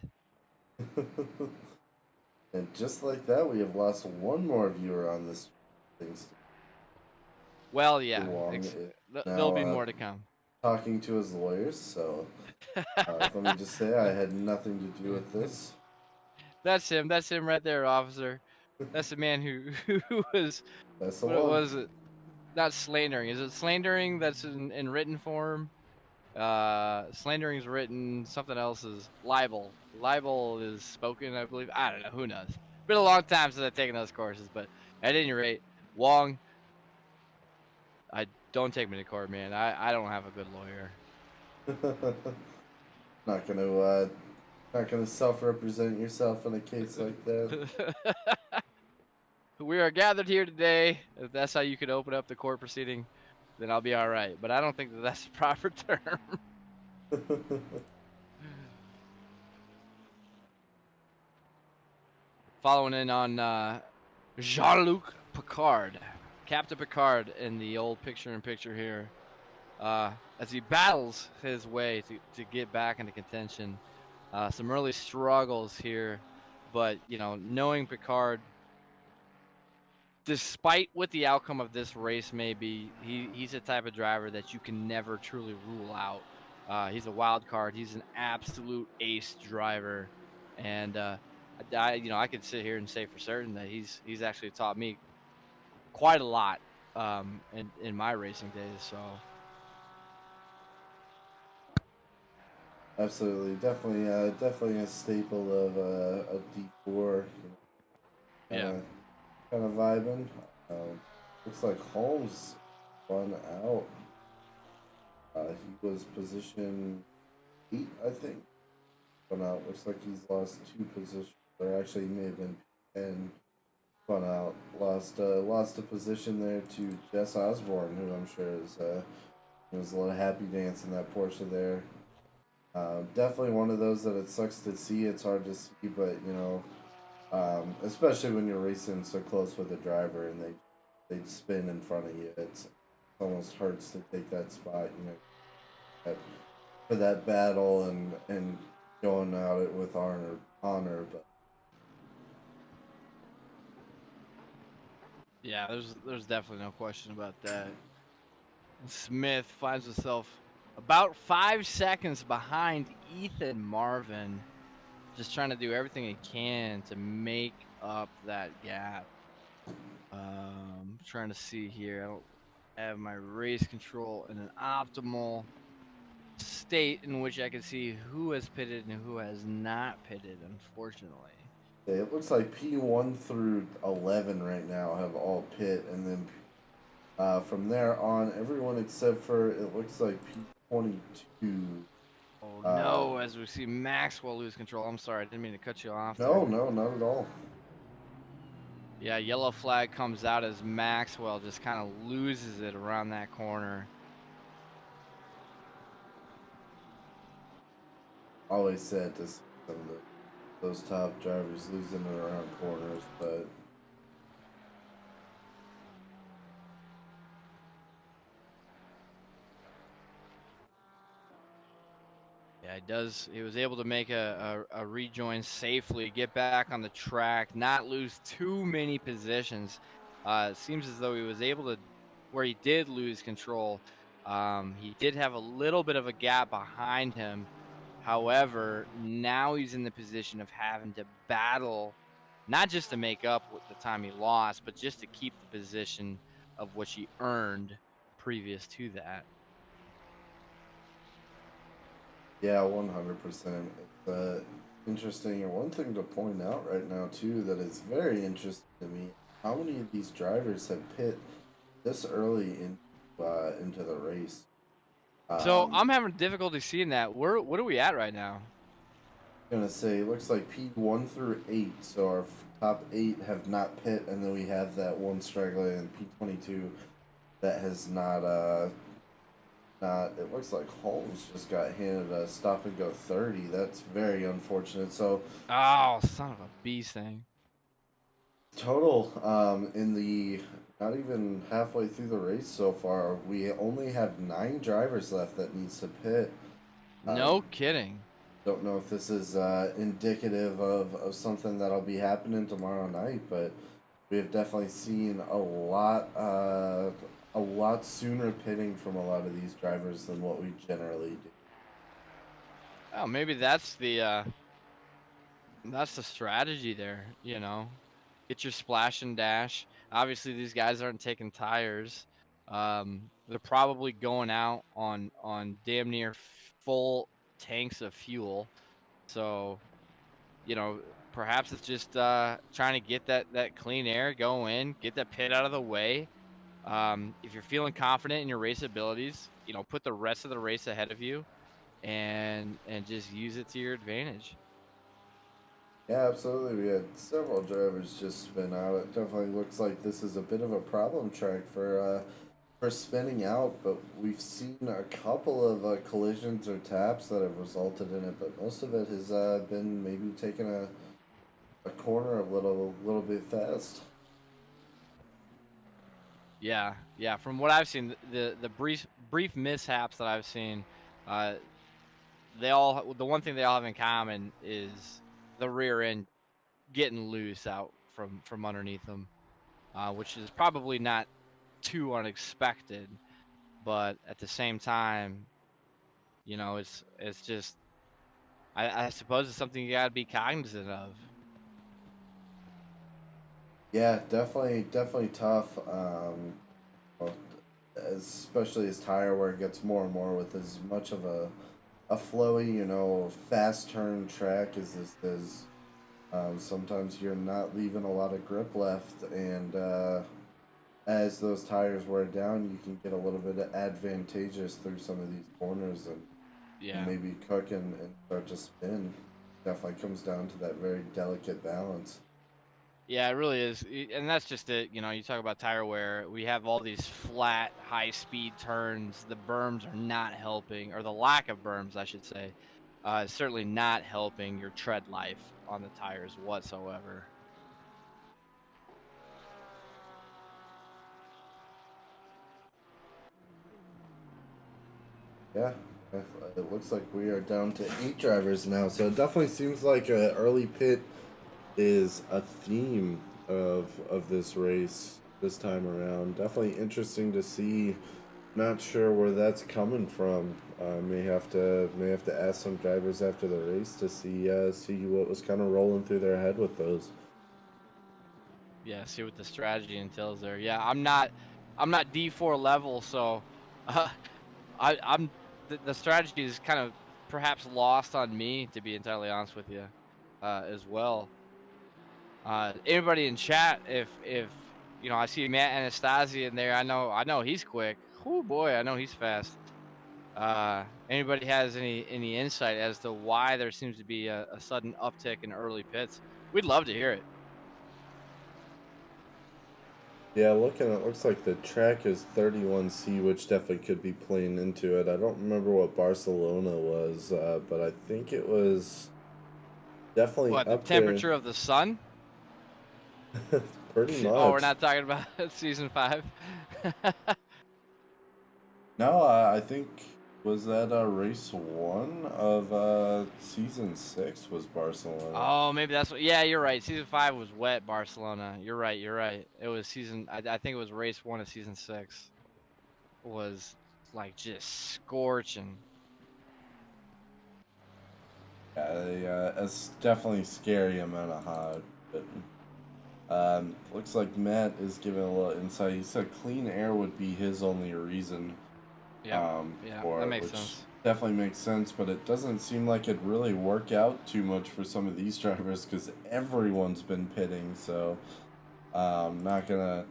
And just like that, we have lost one more viewer on this thing. Well, yeah. There'll be more to come. Talking to his lawyers, so let me just say I had nothing to do with this. That's him. That's him right there, officer. That's the man who was. That's the what one. was it? Not slandering. Is it slandering that's in written form? Slandering is written. Something else is libel. Libel is spoken, I believe. I don't know. Who knows? Been a long time since I've taken those courses, but at any rate, Wong, don't take me to court, man. I don't have a good lawyer. Not gonna self-represent yourself in a case like that. We are gathered here today. If that's how you could open up the court proceeding, then I'll be all right. But I don't think that's the proper term. Following in on Jean-Luc Picard, Captain Picard in the old picture-in-picture here, as he battles his way to get back into contention. Some early struggles here, but knowing Picard, despite what the outcome of this race may be, he's the type of driver that you can never truly rule out. He's a wild card. He's an absolute ace driver, and I could sit here and say for certain that he's actually taught me quite a lot in my racing days. So absolutely, definitely a staple of a D4. yeah. Kind of vibing. Looks like Holmes won out. He was position 8, I think. Won out. Looks like he's lost 2 positions. Or actually, he may have been 10. Won out. Lost a position there to Jess Osborne, who I'm sure was a little happy dance in that Porsche there. Definitely one of those that it sucks to see. It's hard to see, but especially when you're racing so close with a driver and they spin in front of you, it almost hurts to take that spot, for that battle and going out it with honor. But Yeah, there's definitely no question about that. Smith finds himself about 5 seconds behind Ethan Marvin, just trying to do everything he can to make up that gap. Trying to see here. I don't have my race control in an optimal state in which I can see who has pitted and who has not pitted, unfortunately. it looks like P1 through 11 right now have all pit, and then from there on, everyone except for it looks like P22. Oh no, as we see Maxwell lose control. I'm sorry, I didn't mean to cut you off. No, not at all. Yeah, yellow flag comes out as Maxwell just kind of loses it around that corner. always sad to see some of those top drivers losing it around corners, but Yeah, it does. He was able to make a rejoin safely, get back on the track, not lose too many positions. It seems as though he was able to, where he did lose control, he did have a little bit of a gap behind him. However, now he's in the position of having to battle, not just to make up with the time he lost, but just to keep the position of which he earned previous to that. yeah, 100%. It's interesting. And one thing to point out right now, too, that is very interesting to me, how many of these drivers have pit this early into the race? So I'm having difficulty seeing that. What are we at right now? Gonna say it looks like P1 through 8, so our top 8 have not pit, and then we have that one straggler in P22 that has not. It looks like Holmes just got handed a stop and go 30. That's very unfortunate. So Oh, son of a bee thing. total in the not even halfway through the race so far, we only have 9 drivers left that needs to pit. No kidding. Don't know if this is indicative of something that'll be happening tomorrow night, but we have definitely seen a lot sooner pitting from a lot of these drivers than what we generally do. Oh, maybe that's the strategy there, you know. Get your splash and dash. Obviously these guys aren't taking tires. They're probably going out on damn near full tanks of fuel. So, you know, perhaps it's just trying to get that clean air, go in, get that pit out of the way. If you're feeling confident in your race abilities, you know, put the rest of the race ahead of you and just use it to your advantage. Yeah, absolutely. We had several drivers just spin out. It definitely looks like this is a bit of a problem track for spinning out, but we've seen a couple of collisions or taps that have resulted in it, but most of it has been maybe taking a corner a little bit fast. Yeah, yeah. From what I've seen, the brief mishaps that I've seen, uh, the one thing they all have in common is the rear end getting loose out from underneath them, which is probably not too unexpected, but at the same time, you know, it's just I suppose it's something you gotta be cognizant of. Yeah, definitely tough. Well, especially as tire wear gets more and more with as much of a flowy, fast turn track as this is. Sometimes you're not leaving a lot of grip left, and as those tires wear down, you can get a little bit advantageous through some of these corners and Yeah. maybe cook and start to spin. Definitely comes down to that very delicate balance. Yeah, it really is. And that's just it. You know, you talk about tire wear. We have all these flat, high speed turns. The berms are not helping, or the lack of berms, I should say, is certainly not helping your tread life on the tires whatsoever. Yeah, it looks like we are down to 8 drivers now, so it definitely seems like an early pit is a theme of this race this time around. Definitely interesting to see. Not sure where that's coming from. May have to ask some drivers after the race to see what was kind of rolling through their head with those. Yeah, see what the strategy entails there. Yeah, I'm not D4 level, so uh, I'm the strategy is kind of perhaps lost on me, to be entirely honest with you, as well. Anybody in chat, if you know, I see Matt Anastasia in there. I know he's quick. Oh boy, I know he's fast. Anybody has any insight as to why there seems to be a sudden uptick in early pits? We'd love to hear it. Yeah, looking, it looks like the track is 31C, which definitely could be playing into it. I don't remember what Barcelona was, but I think it was definitely What, the up there. temperature of the sun? Pretty Oh, we're much. not talking about season 5. No, I think was that race 1 of season 6 was Barcelona. Oh, maybe that's what. Yeah, you're right. Season 5 was wet, Barcelona. You're right. You're right. It was season. I think it was race 1 of season 6. Was like just scorching. Yeah, it's definitely scary amount of hot. But looks like Matt is giving a little insight. He said clean air would be his only reason Yep. Yeah, for that it, makes which sense. definitely makes sense. But it doesn't seem like it really work out too much for some of these drivers because everyone's been pitting. So not gonna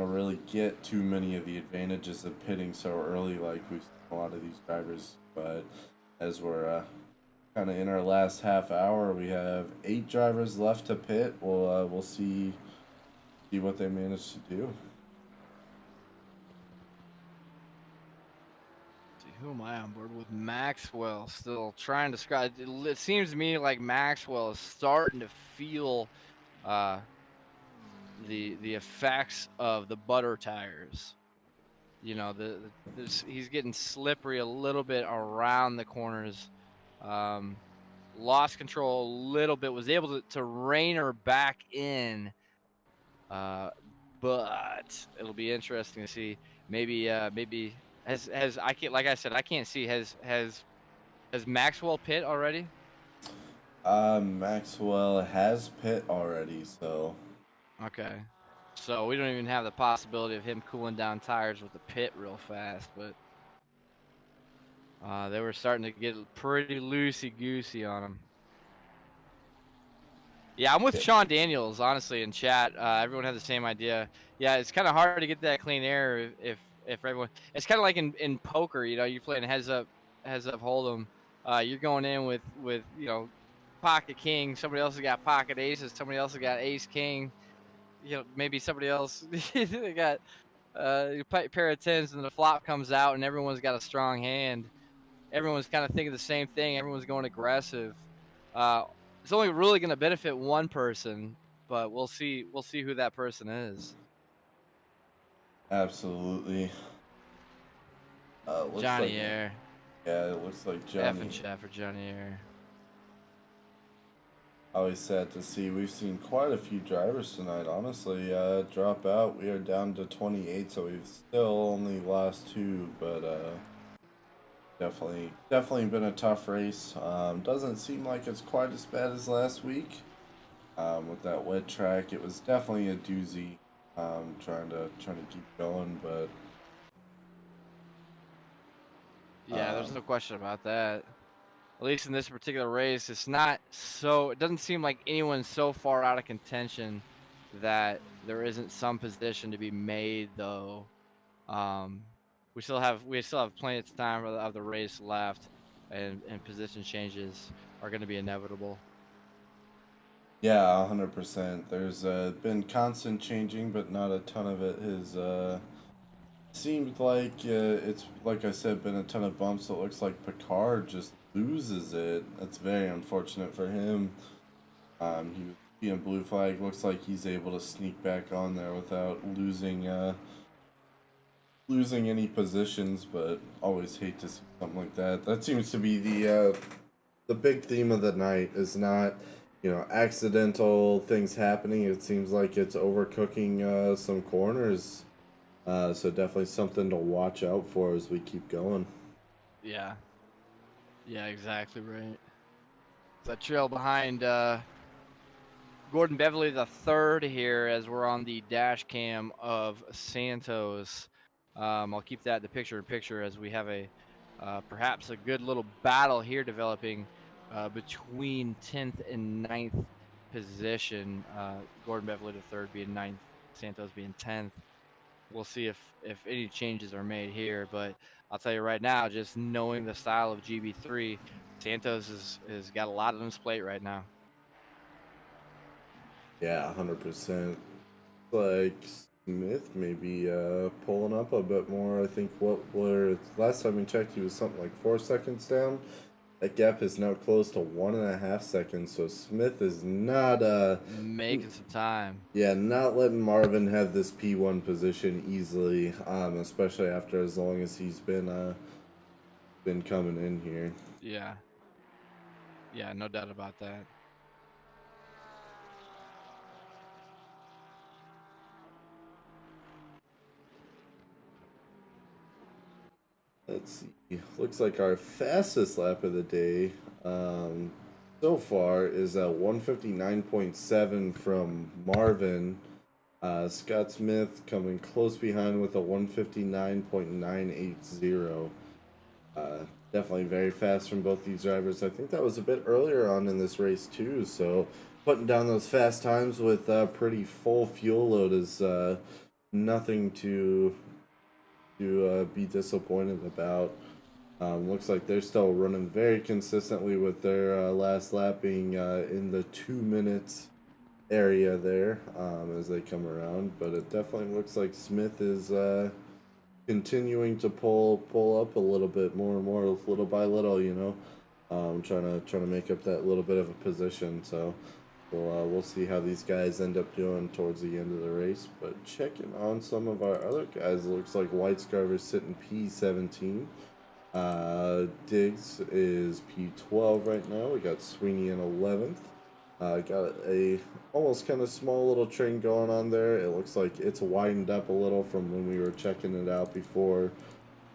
really get too many of the advantages of pitting so early like we've seen a lot of these drivers. But as we're kind of in our last half hour, we have 8 drivers left to pit. We'll see what they manage to do. See, who am I on board with? Maxwell still trying to describe. It seems to me like Maxwell is starting to feel uh, the effects of the butter tires. You know, he's getting slippery a little bit around the corners. Lost control a little bit. Was able to rein her back in. But it'll be interesting to see. Maybe has I can't, like I said, I can't see. Has Maxwell pit already? Maxwell has pit already, so Okay. So we don't even have the possibility of him cooling down tires with the pit real fast, but they were starting to get pretty loosey-goosey on him. Yeah, I'm with Sean Daniels, honestly, in chat. Everyone has the same idea. Yeah, it's kind of hard to get that clean air if everyone. It's kind of like in poker, you know, you're playing heads up hold'em. You're going in with pocket king. Somebody else has got pocket aces. Somebody else has got ace king. You know, maybe somebody else they got pair of tens, and the flop comes out, and everyone's got a strong hand. Everyone's kind of thinking the same thing. Everyone's going aggressive. Uh, it's only really going to benefit one person, but we'll see. We'll see who that person is. absolutely. Looks Johnny like Air. yeah, it looks like F and Johnny. chat for Johnny Air. Always sad to see. We've seen quite a few drivers tonight, honestly, drop out. We are down to 28, so we've still only lost 2, but definitely been a tough race. Doesn't seem like it's quite as bad as last week. With that wet track, it was definitely a doozy. Trying to keep going, but Yeah, there's no question about that. At least in this particular race, it's not so. It doesn't seem like anyone's so far out of contention that there isn't some position to be made, though. Um, we still have plenty of time of the race left, and position changes are going to be inevitable. yeah, 100%. There's been constant changing, but not a ton of it has seemed like it's like I said, been a ton of bumps. So it looks like Picard just loses it. That's very unfortunate for him. He was being blue flag. Looks like he's able to sneak back on there without losing any positions. But always hate to see something like that. That seems to be the big theme of the night. Is not accidental things happening. It seems like it's overcooking some corners. So definitely something to watch out for as we keep going. Yeah. Yeah, exactly right. That trail behind Gordon Beverly the third here as we're on the dash cam of Santos. I'll keep that in the picture as we have a perhaps a good little battle here developing between 10th and 9th position. Gordon Beverly the third being 9th, Santos being 10th. We'll see if any changes are made here, but I'll tell you right now, just knowing the style of GB3, Santos has got a lot on his plate right now. Yeah, 100%. Like Smith maybe pulling up a bit more. I think last time we checked, he was something like 4 seconds down. That gap is now close to 1.5 seconds. So Smith is not Making some time. yeah, not letting Marvin have this P1 position easily, especially after as long as he's been coming in here. Yeah. Yeah, no doubt about that. Let's see. Looks like our fastest lap of the day so far is at 159.7 from Marvin. Scott Smith coming close behind with a 159.980. Definitely very fast from both these drivers. I think that was a bit earlier on in this race too. So putting down those fast times with pretty full fuel load is nothing to be disappointed about. Looks like they're still running very consistently with their last lap being in the 2 minutes area there as they come around. But it definitely looks like Smith is continuing to pull up a little bit more and more, little by little. Trying to make up that little bit of a position. So we'll see how these guys end up doing towards the end of the race. But checking on some of our other guys, it looks like White Scarver's sitting P17. Diggs is P12 right now. We got Sweeney in 11th. Got a almost kind of small little train going on there. It looks like it's widened up a little from when we were checking it out before.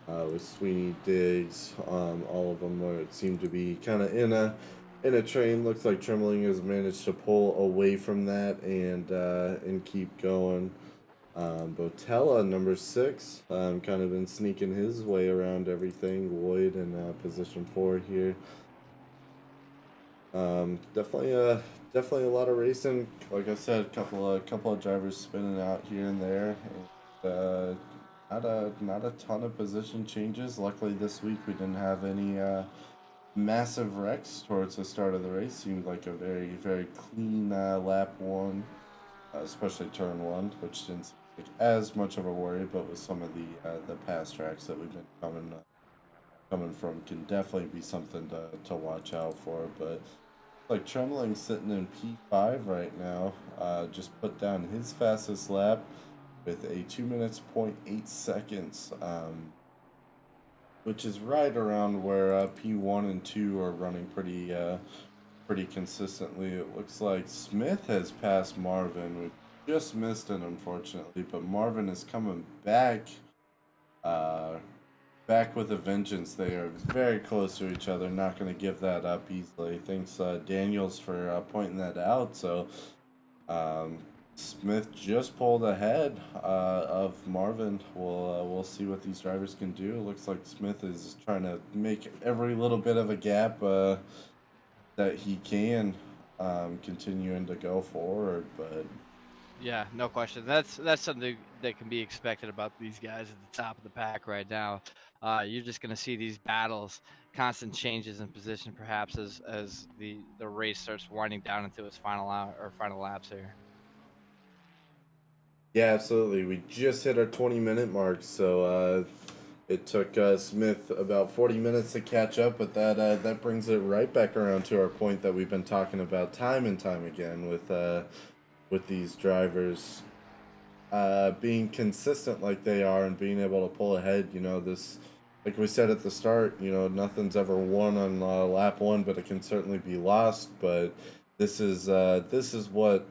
With Sweeney, Diggs, all of them where it seemed to be kind of in a train. Looks like Trembling has managed to pull away from that and keep going. Botella, number 6, kind of been sneaking his way around everything. Lloyd in position 4 here. Definitely a lot of racing. Like I said, a couple of drivers spinning out here and there. And, not a ton of position changes. Luckily this week we didn't have any massive wrecks towards the start of the race. Seemed like a very, very clean lap 1, especially turn 1, which didn't seem like as much of a worry, but with some of the past tracks that we've been coming from can definitely be something to watch out for. But like Trembling sitting in P5 right now, just put down his fastest lap with a 2 minutes 0.8 seconds, which is right around where P1 and 2 are running pretty consistently. It looks like Smith has passed Marvin. We just missed it, unfortunately, but Marvin is coming back with a vengeance. They are very close to each other, not going to give that up easily. Thanks Daniels for pointing that out. So Smith just pulled ahead of Marvin. We'll see what these drivers can do. It looks like Smith is trying to make every little bit of a gap that he can, continuing to go forward. But Yeah, no question. That's something that can be expected about these guys at the top of the pack right now. You're just going to see these battles, constant changes in position, perhaps as the race starts winding down into its final hour or final laps here. yeah, absolutely. We just hit our 20-minute mark, so it took Smith about 40 minutes to catch up, but that brings it right back around to our point that we've been talking about time and time again with these drivers being consistent like they are and being able to pull ahead. This, like we said at the start, nothing's ever won on lap 1, but it can certainly be lost. But this is what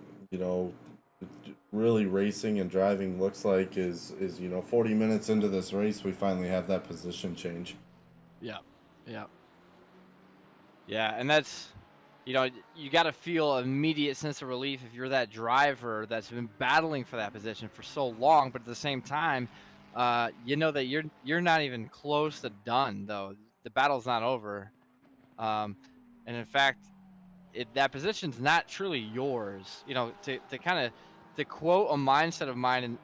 really racing and driving looks like is 40 minutes into this race we finally have that position change. Yeah, and that's, you got to feel immediate sense of relief if you're that driver that's been battling for that position for so long. But at the same time, you know that you're not even close to done, though. The battle's not over, and in fact, that position's not truly yours. To kind of, to quote a mindset of mine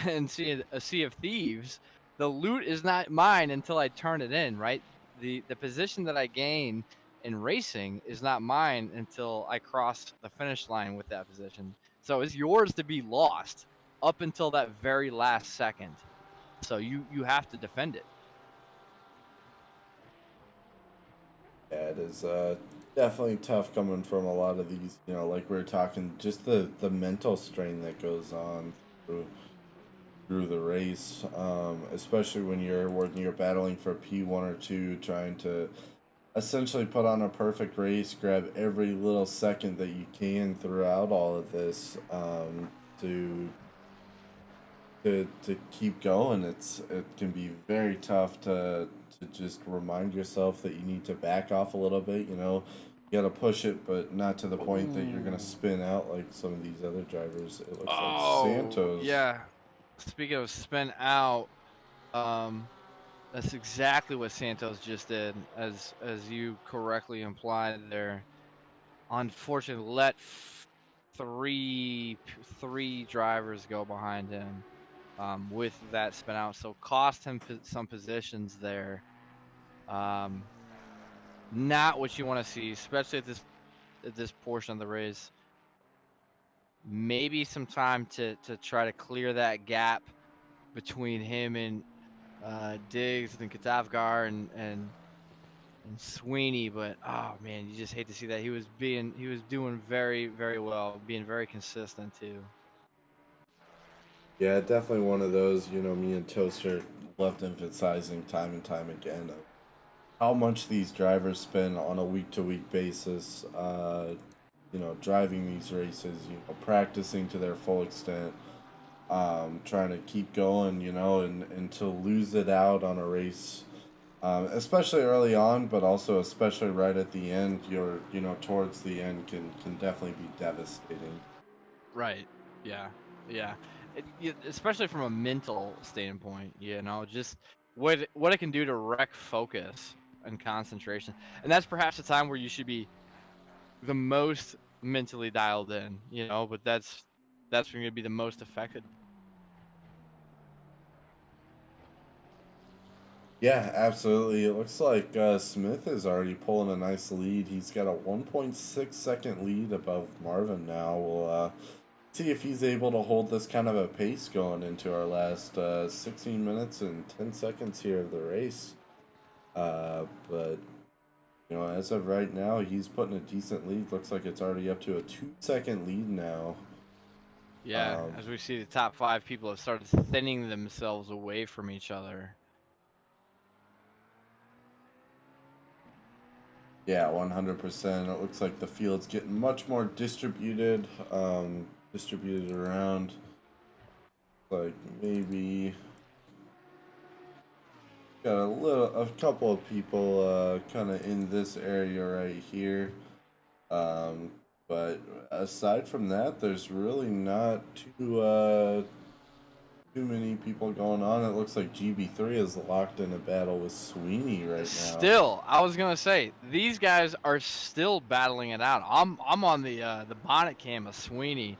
in Sea of Thieves, the loot is not mine until I turn it in. Right, the position that I gain in racing is not mine until I cross the finish line with that position. So it's yours to be lost. up until that very last second. So you have to defend it. Yeah, it is definitely tough coming from a lot of these, you know, like we were talking, just the mental strain that goes on through the race, especially when you're battling for P1 or 2, trying to essentially put on a perfect race, grab every little second that you can throughout all of this, to to keep going. It can be very tough to just remind yourself that you need to back off a little bit. You know, you got to push it, but not to the point that you're gonna spin out like some of these other drivers. It looks like Santos. Yeah. Speaking of spin out, that's exactly what Santos just did, as you correctly implied there. Unfortunately, let three drivers go behind him with that spin out, so cost him some positions there. Not what you want to see, especially at this portion of the race. Maybe some time to try to clear that gap between him and Diggs and Katavgar and Sweeney, but oh man, you just hate to see that. He was doing very, very well, being very consistent too. Yeah, definitely one of those. You know, me and Toaster left emphasizing time and time again of how much these drivers spend on a week to week basis. You know, driving these races, you know, practicing to their full extent, trying to keep going, you know, and to lose it out on a race, especially early on, but also especially right at the end, you know, towards the end can definitely be devastating. Right. Yeah. Yeah. Especially from a mental standpoint, you know, just what it can do to wreck focus and concentration, and that's perhaps a time where you should be the most mentally dialed in, you know, but that's when you're gonna be the most affected. Yeah, absolutely. It looks like Smith is already pulling a nice lead. He's got a 1.6-second lead above Marvin now. We'll see if he's able to hold this kind of a pace going into our last 16 minutes and 10 seconds here of the race. But, you know, as of right now, he's putting a decent lead. Looks like it's already up to a 2-second lead now. Yeah, as we see, the top 5 people have started thinning themselves away from each other. Yeah, 100%. It looks like the field's getting much more distributed, distributed around. Like maybe got a couple of people kind of in this area right here. But aside from that, there's really not too many people going on. It looks like GB3 is locked in a battle with Sweeney right now. Still, I was gonna say these guys are still battling it out. I'm on the bonnet cam of Sweeney,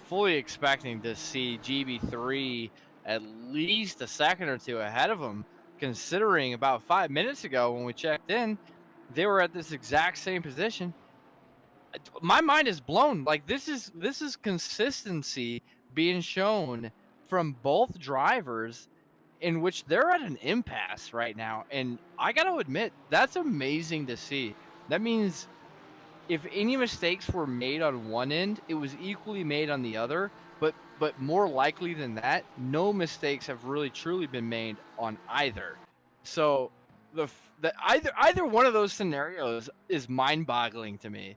fully expecting to see GB3 at least a second or two ahead of him. Considering about 5 minutes ago when we checked in, they were at this exact same position. My mind is blown. Like this is consistency being shown from both drivers, in which they're at an impasse right now, and I got to admit that's amazing to see. That means if any mistakes were made on one end, it was equally made on the other, but more likely than that, no mistakes have really truly been made on either. So either one of those scenarios is mind-boggling to me.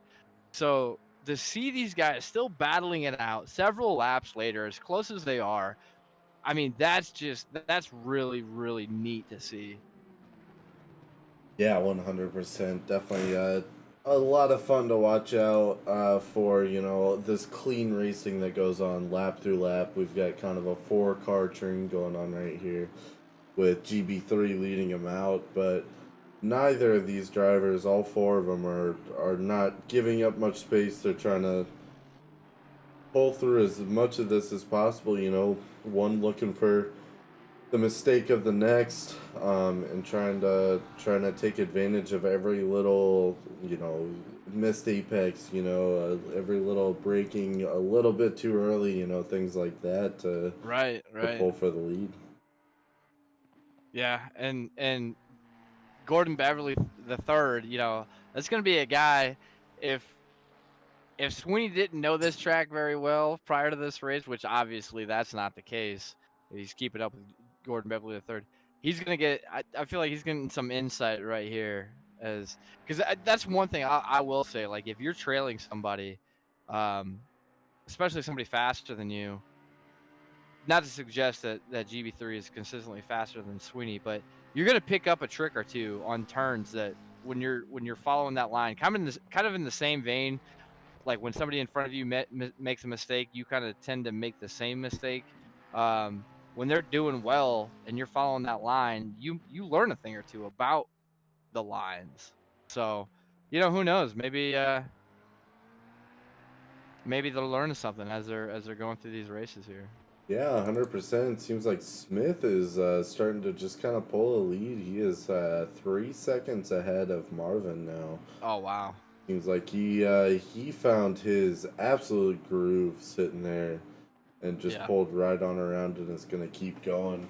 So to see these guys still battling it out several laps later, as close as they are, I mean, that's really, really neat to see. Yeah, 100%. Definitely a lot of fun to watch out for, you know, this clean racing that goes on lap through lap. We've got kind of a 4-car train going on right here with GB3 leading him out, but neither of these drivers, all 4 of them, are not giving up much space. They're trying to pull through as much of this as possible, you know, one looking for the mistake of the next, and trying to take advantage of every little, missed apex, every little breaking a little bit too early, things like that Right, to right. pull for the lead. Yeah, and Gordon Beverly the third, that's gonna be a guy if Sweeney didn't know this track very well prior to this race, which obviously that's not the case. He's keeping up with Gordon Beverly the third. He's gonna get. I feel like he's getting some insight right here, as because that's one thing I will say. Like if you're trailing somebody, um, especially somebody faster than you, not to suggest that GB3 is consistently faster than Sweeney, but you're gonna pick up a trick or two on turns that when you're following that line, kind of in the same vein. Like when somebody in front of you makes a mistake, you kind of tend to make the same mistake. When they're doing well and you're following that line, you learn a thing or two about the lines. So, who knows? Maybe they'll learn something as they're going through these races here. Yeah, 100%. Seems like Smith is starting to just kind of pull a lead. He is 3 seconds ahead of Marvin now. Oh wow! Seems like he found his absolute groove sitting there and just Yeah. pulled right on around and is gonna keep going.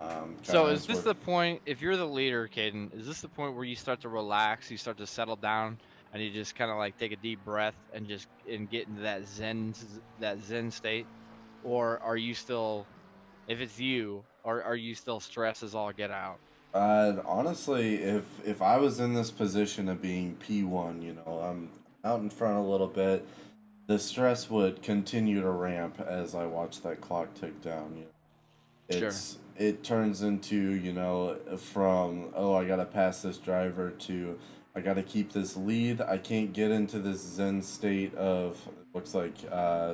So Kinda is as this we're the point? If you're the leader, Caden, is this the point where you start to relax, you start to settle down, and you just kind of like take a deep breath and get into that zen state, or are you still, if it's you, are you still stressed as all get out? Honestly, if I was in this position of being P1, I'm out in front a little bit, the stress would continue to ramp as I watch that clock tick down. Sure. It turns into, from, oh, I gotta pass this driver, to I gotta keep this lead. I can't get into this zen state of, it looks like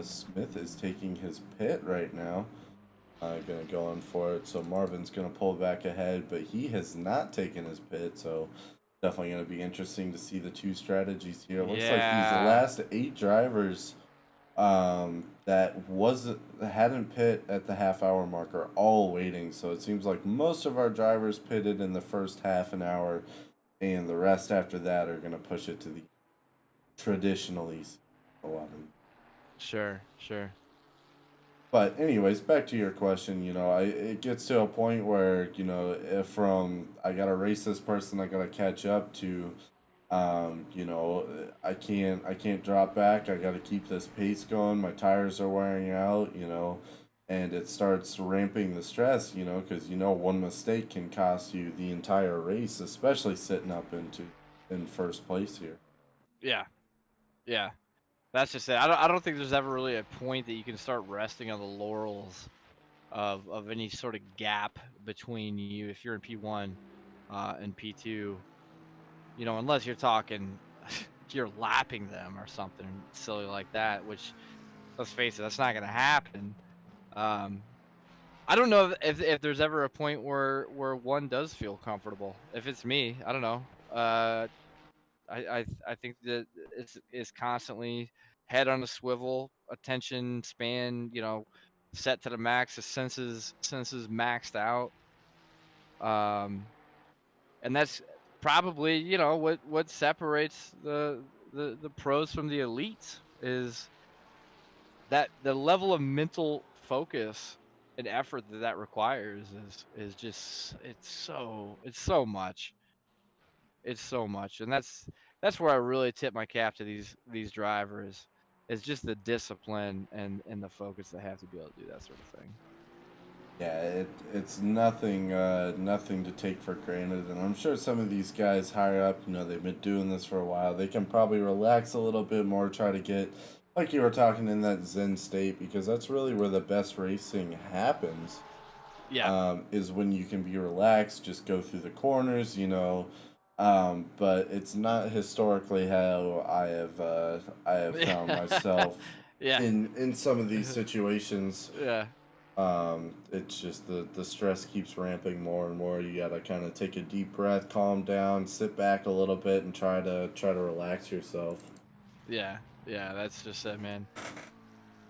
Smith is taking his pit right now. Gonna go in for it. So Marvin's gonna pull back ahead, but he has not taken his pit, so definitely gonna be interesting to see the two strategies here. It looks like these Yeah. last 8 drivers that hadn't pit at the half-hour mark are all waiting. So it seems like most of our drivers pitted in the first half an hour, and the rest after that are gonna push it to the traditionally a lot of. Sure. Sure. But anyways, back to your question, it gets to a point where, if from I gotta race this person, I gotta catch up to, I can't drop back. I gotta keep this pace going. My tires are wearing out, and it starts ramping the stress, because one mistake can cost you the entire race, especially sitting up in first place here. Yeah. Yeah. That's just it. I don't think there's ever really a point that you can start resting on the laurels of any sort of gap between you if you're in P1 and P2, unless you're talking you're lapping them or something silly like that, which, let's face it, that's not going to happen. I don't know if there's ever a point where one does feel comfortable. If it's me, I don't know. I think that it's constantly head on a swivel, attention span, set to the max, the senses maxed out. And that's probably, what separates the pros from the elites is that the level of mental focus and effort that requires is just it's so much. It's so much, and that's where I really tip my cap to these drivers. Is just the discipline and the focus they have to be able to do that sort of thing. Yeah, it's nothing to take for granted, and I'm sure some of these guys higher up, they've been doing this for a while. They can probably relax a little bit more, try to get, like you were talking, in that zen state, because that's really where the best racing happens. Yeah. Is when you can be relaxed, just go through the corners, but it's not historically how I have found myself Yeah. in some of these situations. Yeah. It's just the stress keeps ramping more and more. You gotta kind of take a deep breath, calm down, sit back a little bit, and try to relax yourself. Yeah. Yeah. That's just it, man.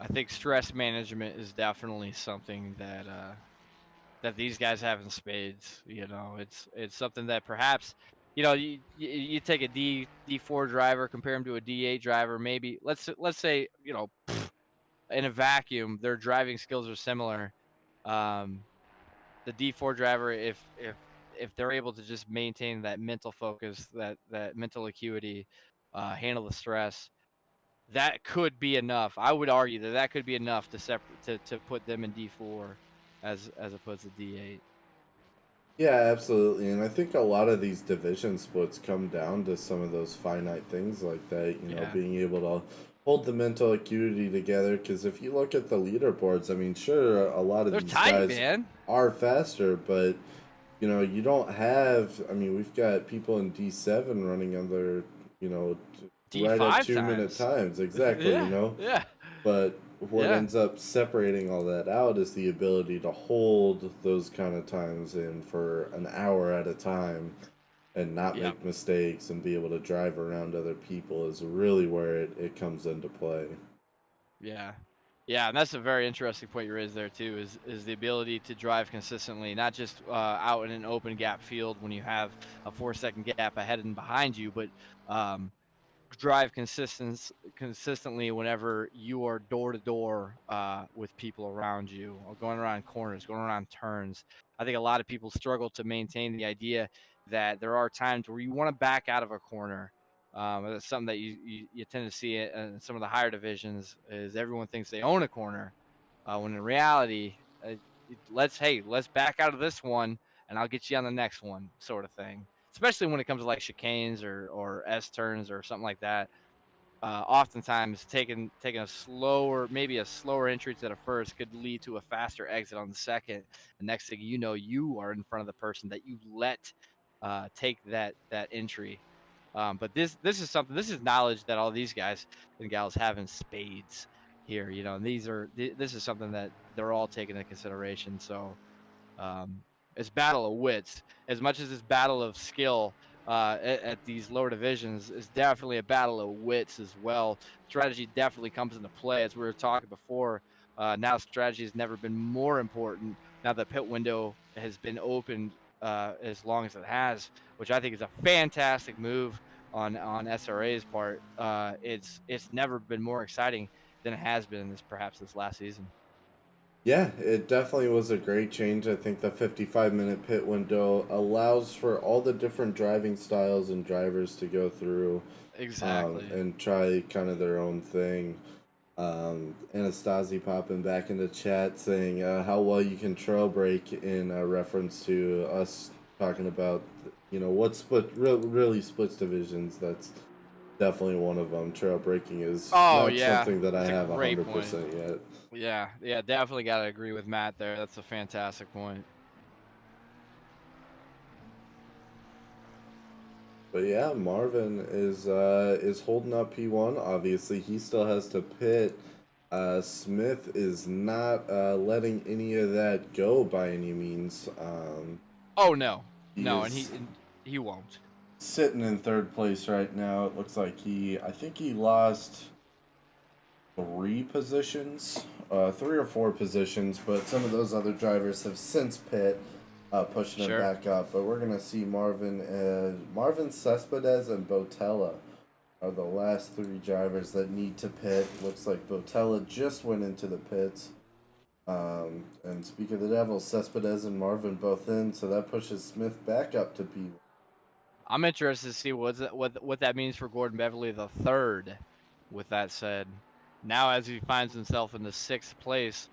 I think stress management is definitely something that that these guys have in spades. You know, it's something that perhaps, you know, you take a D4 driver, compare him to a D8 driver. Maybe let's say, you know, in a vacuum, their driving skills are similar. Um, the D4 driver, if they're able to just maintain that mental focus, that mental acuity, handle the stress, that could be enough. I would argue that that could be enough to put them in D4 as opposed to D8. Yeah, absolutely. And I think a lot of these division splits come down to some of those finite things like that, you know, Yeah. being able to hold the mental acuity together. Because if you look at the leaderboards, I mean, sure, a lot of They're these tight, guys man. are faster, but, you know, you don't have, I mean, we've got people in D7 running under, you know, right at D5 2 minute times. times. Exactly, you Yeah, know? yeah, But what yeah, ends up separating all that out is the ability to hold those kind of times in for an hour at a time and not yeah, make mistakes and be able to drive around other people is really where it comes into play. yeah. Yeah, and that's a very interesting point you raised there too. Is the ability to drive consistently, not just out in an open gap field when you have a 4 second gap ahead and behind you, but um, drive consistently whenever you are door to door with people around you, or going around corners, going around turns. I think a lot of people struggle to maintain the idea that there are times where you want to back out of a corner. That's something that you tend to see in some of the higher divisions. Is everyone thinks they own a corner, when in reality, let's back out of this one, and I'll get you on the next one, sort of thing. Especially when it comes to like chicanes or S turns or something like that. Oftentimes, taking a slower, maybe a slower entry to the first could lead to a faster exit on the second. The next thing you know, you are in front of the person that you let take that entry. But this is something. This is knowledge that all these guys and gals have in spades here. You know, and this is something that they're all taking into consideration. So it's battle of wits as much as it's battle of skill. At these lower divisions is definitely a battle of wits as well. Strategy definitely comes into play, as we were talking before. Now strategy has never been more important. Now the pit window has been opened as long as it has, which I think is a fantastic move on SRA's part. It's never been more exciting than it has been perhaps this last season. Yeah, it definitely was a great change. I think the 55-minute pit window allows for all the different driving styles and drivers to go through Exactly. and try kind of their own thing. Anastasi popping back into chat saying how well you can trail break in reference to us talking about, you know, what really splits divisions. That's definitely one of them. Trail breaking is Oh not yeah, something that I that's a have great point. 100% yet. Yeah, yeah, definitely got to agree with Matt there. That's a fantastic point. But yeah, Marvin is holding up P1. Obviously, he still has to pit. Smith is not letting any of that go by any means. Oh no, He no, is and he won't. sitting in third place right now. It looks like I think he lost 3 positions, 3 or 4 positions, but some of those other drivers have since pit, pushing it Sure. back up. But we're gonna see Marvin Cespedes and Botella are the last 3 drivers that need to pit. Looks like Botella just went into the pits. And speak of the devil, Cespedes and Marvin both in, so that pushes Smith back up to P1. I'm interested to see what that means for Gordon Beverly the third. With that said, now as he finds himself in the 6th place,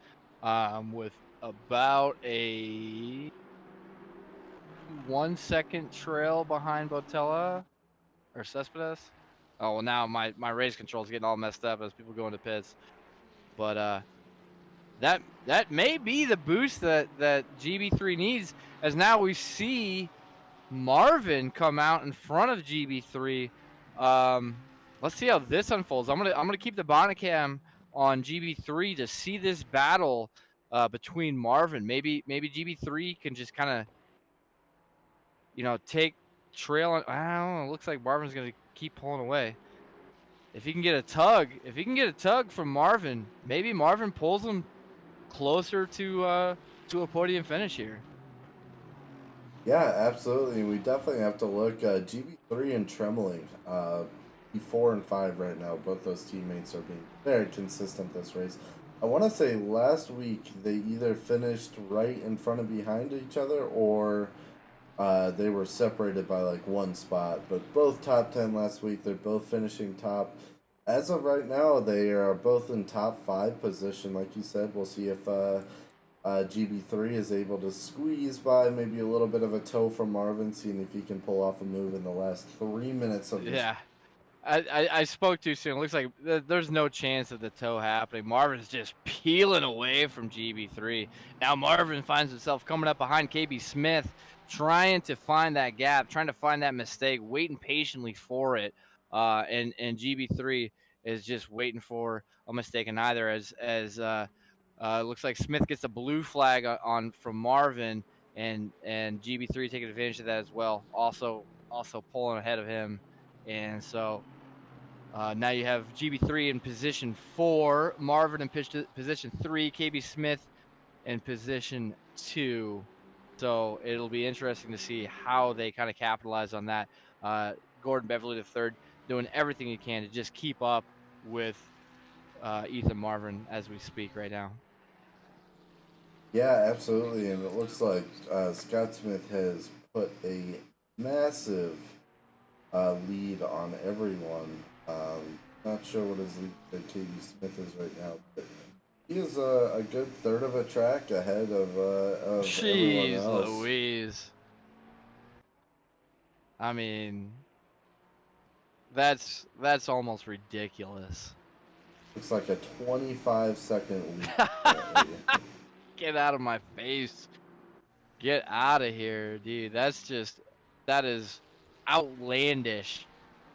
with about a 1 second trail behind Botella or Cespedes. Oh well, now my race control is getting all messed up as people go into pits. But that may be the boost that GB3 needs, as now we see Marvin come out in front of GB3. Let's see how this unfolds. I'm gonna keep the bonnet cam on GB3 to see this battle between Marvin. Maybe GB3 can just kind of, you know, take trail on. I don't know. It looks like Marvin's gonna keep pulling away. If he can get a tug from Marvin, maybe Marvin pulls him closer to to a podium finish here. Yeah, absolutely. We definitely have to look. GB3 and Trembling, 4 and 5 right now. Both those teammates are being very consistent this race. I want to say last week they either finished right in front and behind each other, or they were separated by like one spot. But both top 10 last week. They're both finishing top. As of right now, they are both in top 5 position. Like you said, we'll see if GB3 is able to squeeze by maybe a little bit of a toe from Marvin, seeing if he can pull off a move in the last 3 minutes of this. Yeah. I spoke too soon. It looks like there's no chance of the toe happening. Marvin's just peeling away from GB3. Now Marvin finds himself coming up behind KB Smith, trying to find that gap, trying to find that mistake, waiting patiently for it. And GB3 is just waiting for a mistake, and either as looks like Smith gets a blue flag on from Marvin, and GB3 taking advantage of that as well. Also pulling ahead of him, and so. Now you have GB3 in position 4, Marvin in position 3, KB Smith in position 2. So it'll be interesting to see how they kind of capitalize on that. Gordon Beverly III doing everything he can to just keep up with Ethan Marvin as we speak right now. Yeah, absolutely. And it looks like Scott Smith has put a massive lead on everyone. Not sure what his lead to KB Smith is right now, but he is a good third of a track ahead of everyone Jeez else. Louise. I mean, that's almost ridiculous. Looks like a 25-second lead. Get out of my face. Get out of here, dude. That is outlandish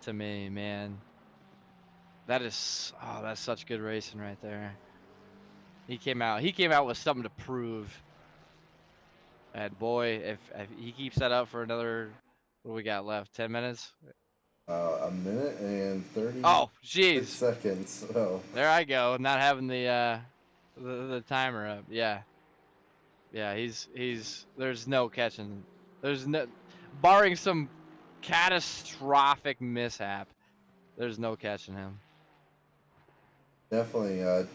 to me, man. That's such good racing right there. He came out with something to prove. And boy, if he keeps that up for another, what do we got left? 10 minutes? A minute and 30 jeez. seconds. So. There I go, not having the timer up. Yeah. Yeah, he's there's no catching. There's no, barring some catastrophic mishap, there's no catching him. Definitely a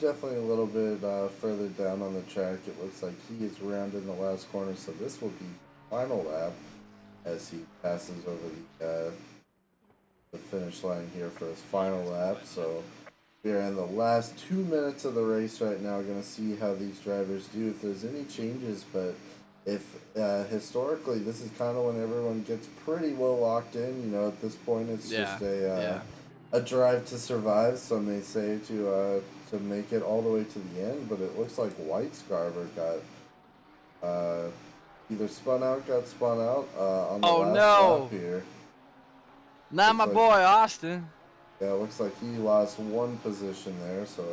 little bit further down on the track. It looks like he is rounding the last corner, so this will be final lap as he passes over the finish line here for his final lap. So we are in the last 2 minutes of the race right now. Going to see how these drivers do, if there's any changes. But if historically, this is kind of when everyone gets pretty well locked in. You know, at this point, it's just a drive to survive. Some may say to make it all the way to the end. But it looks like White Scarver got either got spun out on the last lap here. Not my boy Austin. Yeah, it looks like he lost one position there, so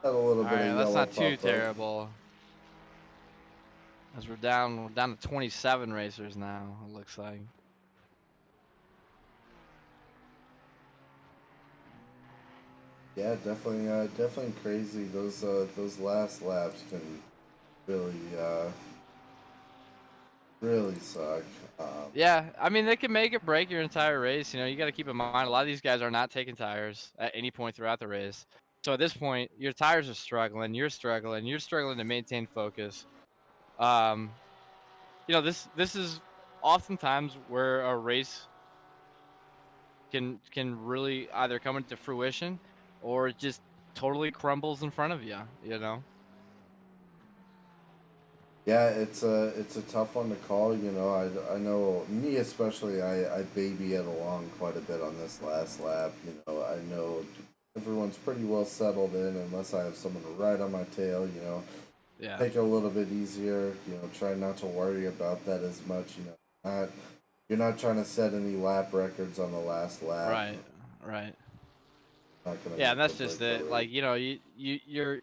had a little bit of yellow. That's not too terrible. As we're down to 27 racers now, it looks like. Yeah, definitely crazy. Those last laps can really suck. Yeah, I mean, they can make or break your entire race. You know, you got to keep in mind, a lot of these guys are not taking tires at any point throughout the race. So at this point, your tires are struggling. You're struggling to maintain focus. You know, this is oftentimes where a race can really either come into fruition or it just totally crumbles in front of you, you know? Yeah, it's a tough one to call. You know, I know me especially. I baby it along quite a bit on this last lap. You know, I know everyone's pretty well settled in unless I have someone right on my tail. You know, take it a little bit easier. You know, try not to worry about that as much. You know, you're not trying to set any lap records on the last lap. Right. Not gonna and that's just it. Like, you know, you're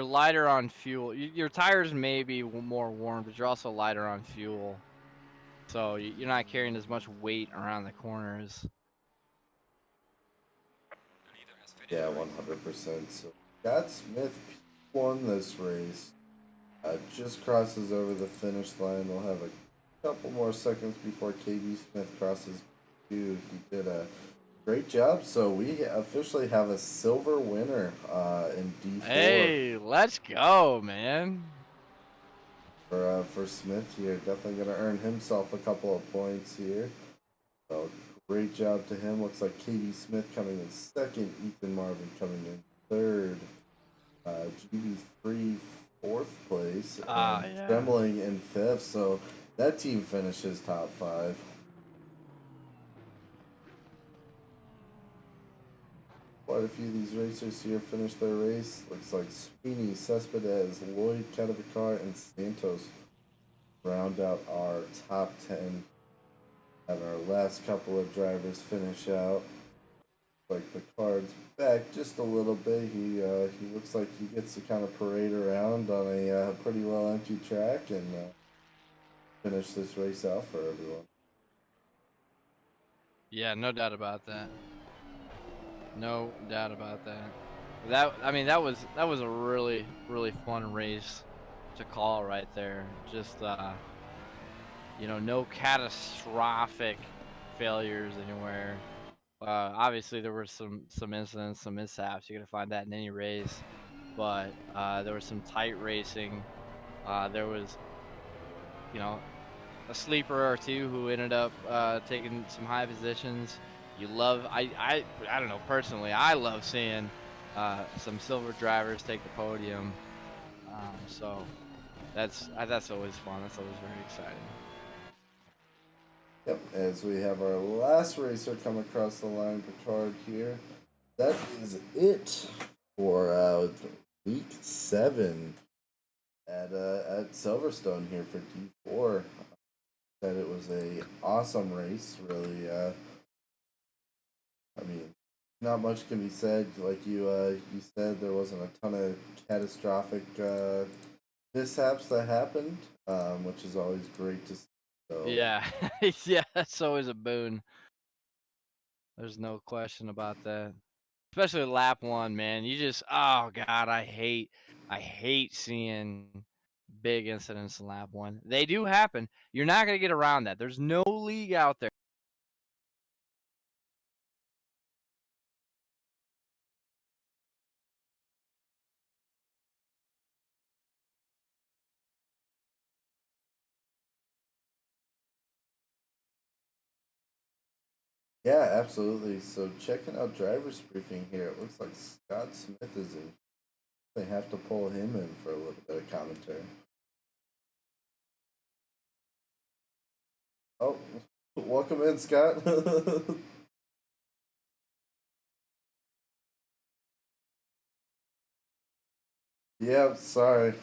lighter on fuel. Your tires may be more warm, but you're also lighter on fuel. So you're not carrying as much weight around the corners. Yeah, 100%. So Scott Smith won this race. Just crosses over the finish line. We'll have a couple more seconds before KB Smith crosses too. He did a great job. So we officially have a silver winner in D4. Hey, let's go, man. For Smith here. Definitely going to earn himself a couple of points here. So great job to him. Looks like KB Smith coming in second. Ethan Marvin coming in third. GB3 fourth place. And Yeah. Trembling in fifth. So that team finishes top 5. Quite a few of these racers here finished their race. Looks like Sweeney, Cespedes, Lloyd, Cadavicar, and Santos round out our top 10. Have our last couple of drivers finish out. Like the card's back just a little bit. He looks like he gets to kind of parade around on a pretty well empty track and finish this race out for everyone. Yeah, no doubt about that. No doubt about that. That was a really fun race to call right there. Just no catastrophic failures anywhere. Obviously there were some incidents, some mishaps. You're gonna find that in any race, but there was some tight racing. There was a sleeper or two who ended up taking some high positions. I don't know, personally, I love seeing some silver drivers take the podium. So that's always fun. That's always very exciting. Yep, as we have our last racer come across the line of the card here. That is it for week 7 at Silverstone here for D4. Said it was a awesome race. Really, not much can be said. Like you said, there wasn't a ton of catastrophic mishaps that happened, which is always great to see. So, Yeah, yeah, that's always a boon. There's no question about that. Especially lap 1, man. Oh god, I hate seeing big incidents in lap 1. They do happen. You're not gonna get around that. There's no league out there. yeah, absolutely. So checking out driver's briefing here, it looks like Scott Smith is in. They have to pull him in for a little bit of commentary. Oh, welcome in, Scott. Yeah, sorry.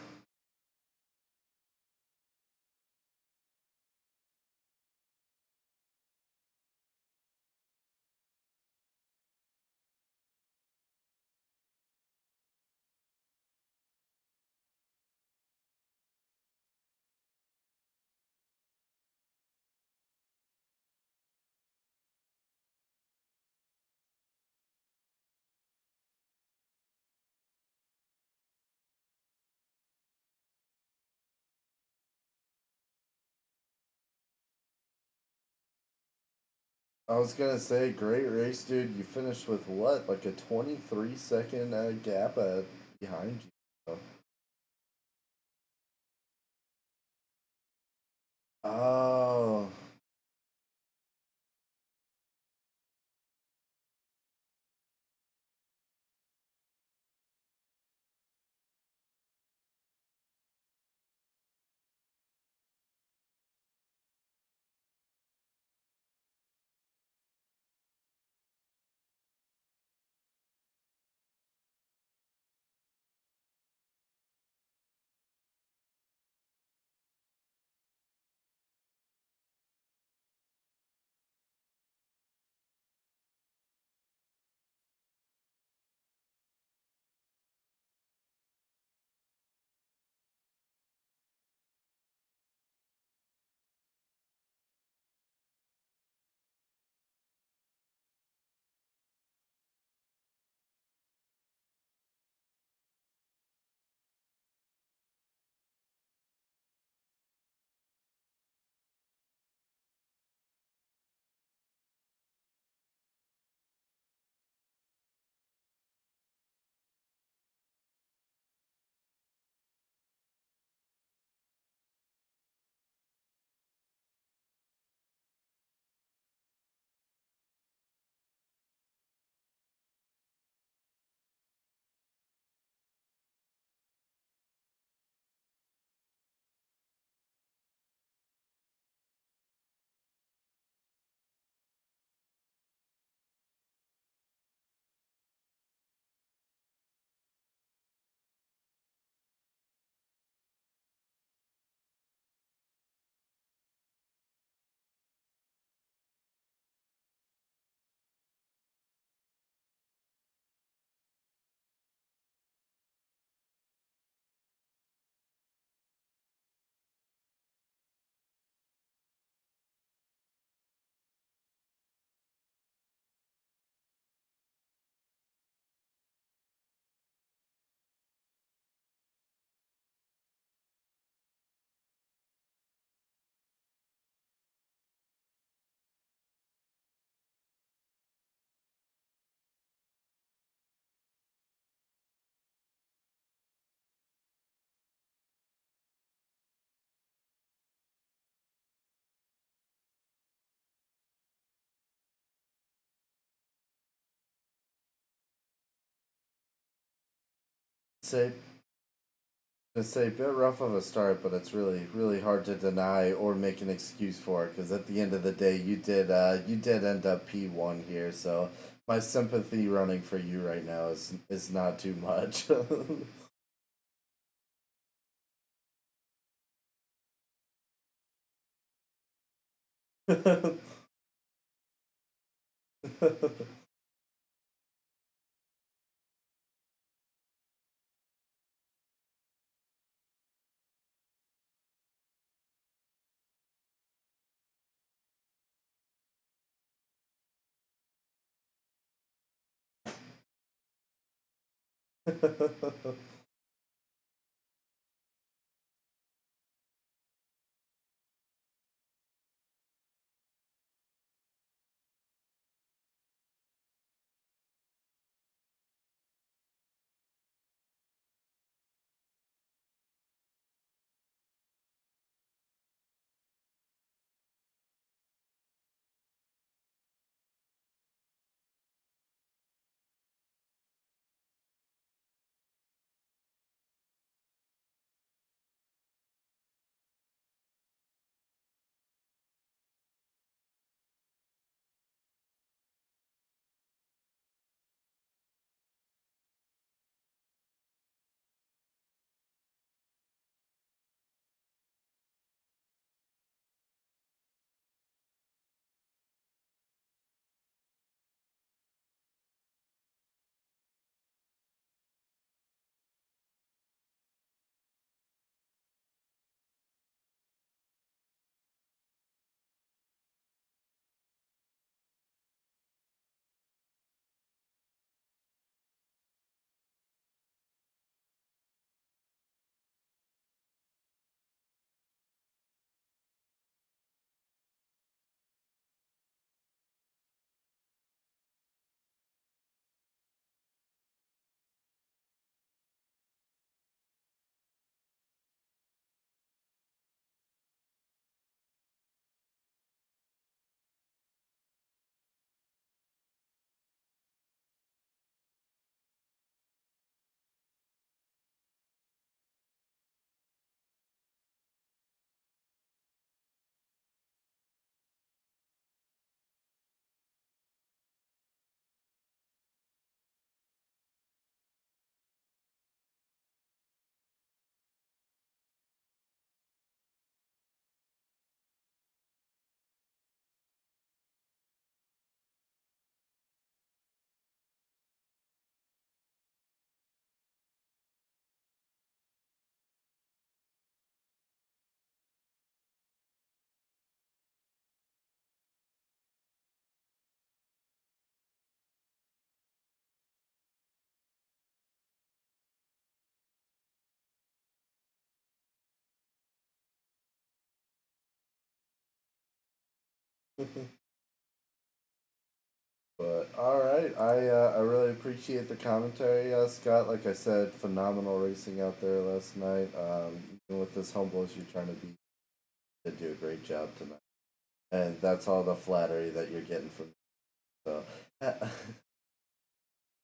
I was gonna say, great race, dude. You finished with what, like a 23-second gap behind you. Oh, say a bit rough of a start, but it's really hard to deny or make an excuse for it, because at the end of the day, you did end up P1 here, so my sympathy running for you right now is not too much. But all right, I really appreciate the commentary, Scott. Like I said, phenomenal racing out there last night. Even with as humble as you're trying to be, you did do a great job tonight, and that's all the flattery that you're getting from me. So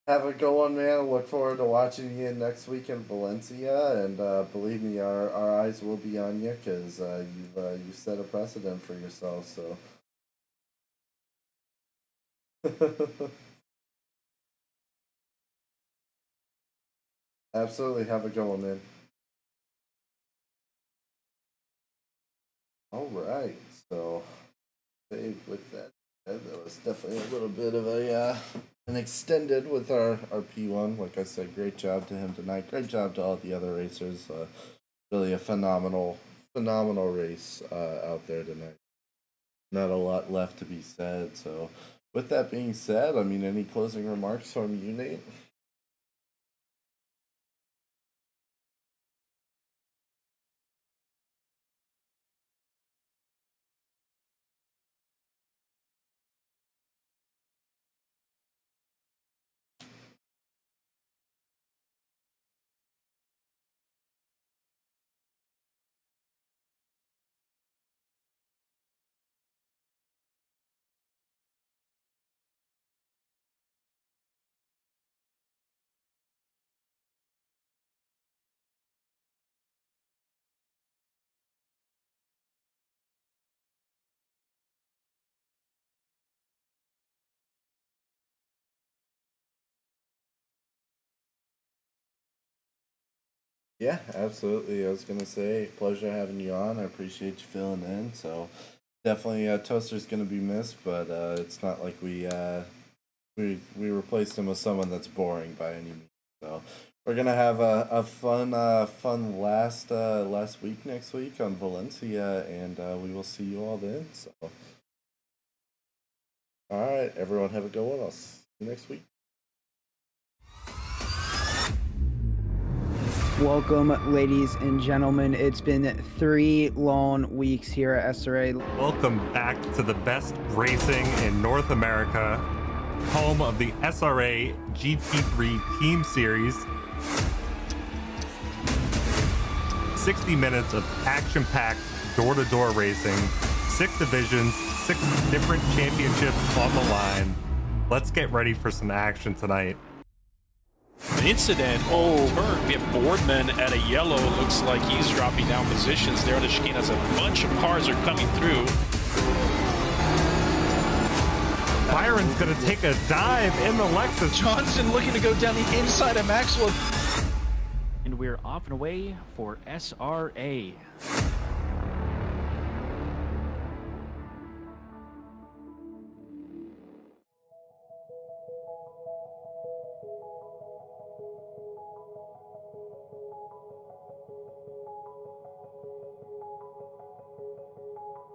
have a good one, man. Look forward to watching you next week in Valencia, and believe me, our eyes will be on you, because you've set a precedent for yourself. So. Absolutely, have a good one, man. All right, so with that, that was definitely a little bit of an extended with our P1. Like I said, great job to him tonight. Great job to all the other racers. Really a phenomenal race out there tonight. Not a lot left to be said. So, with that being said, I mean, any closing remarks from you, Nate? Yeah, absolutely. I was gonna say, pleasure having you on. I appreciate you filling in. So definitely, Toaster's gonna be missed, but it's not like we replaced him with someone that's boring by any means. So we're gonna have a fun last week next week on Valencia, and we will see you all then. So all right, everyone, have a good one. I'll see you next week. Welcome, ladies and gentlemen. It's been 3 long weeks here at SRA. Welcome back to the best racing in North America, home of the SRA GT3 Team Series. 60 minutes of action-packed door-to-door racing, 6 divisions, 6 different championships on the line. Let's get ready for some action tonight. An incident. Oh, turn. We have Boardman at a yellow. Looks like he's dropping down positions there on the chicane as a bunch of cars are coming through. Byron's going to take a dive in the Lexus. Johnson looking to go down the inside of Maxwell. And we're off and away for SRA.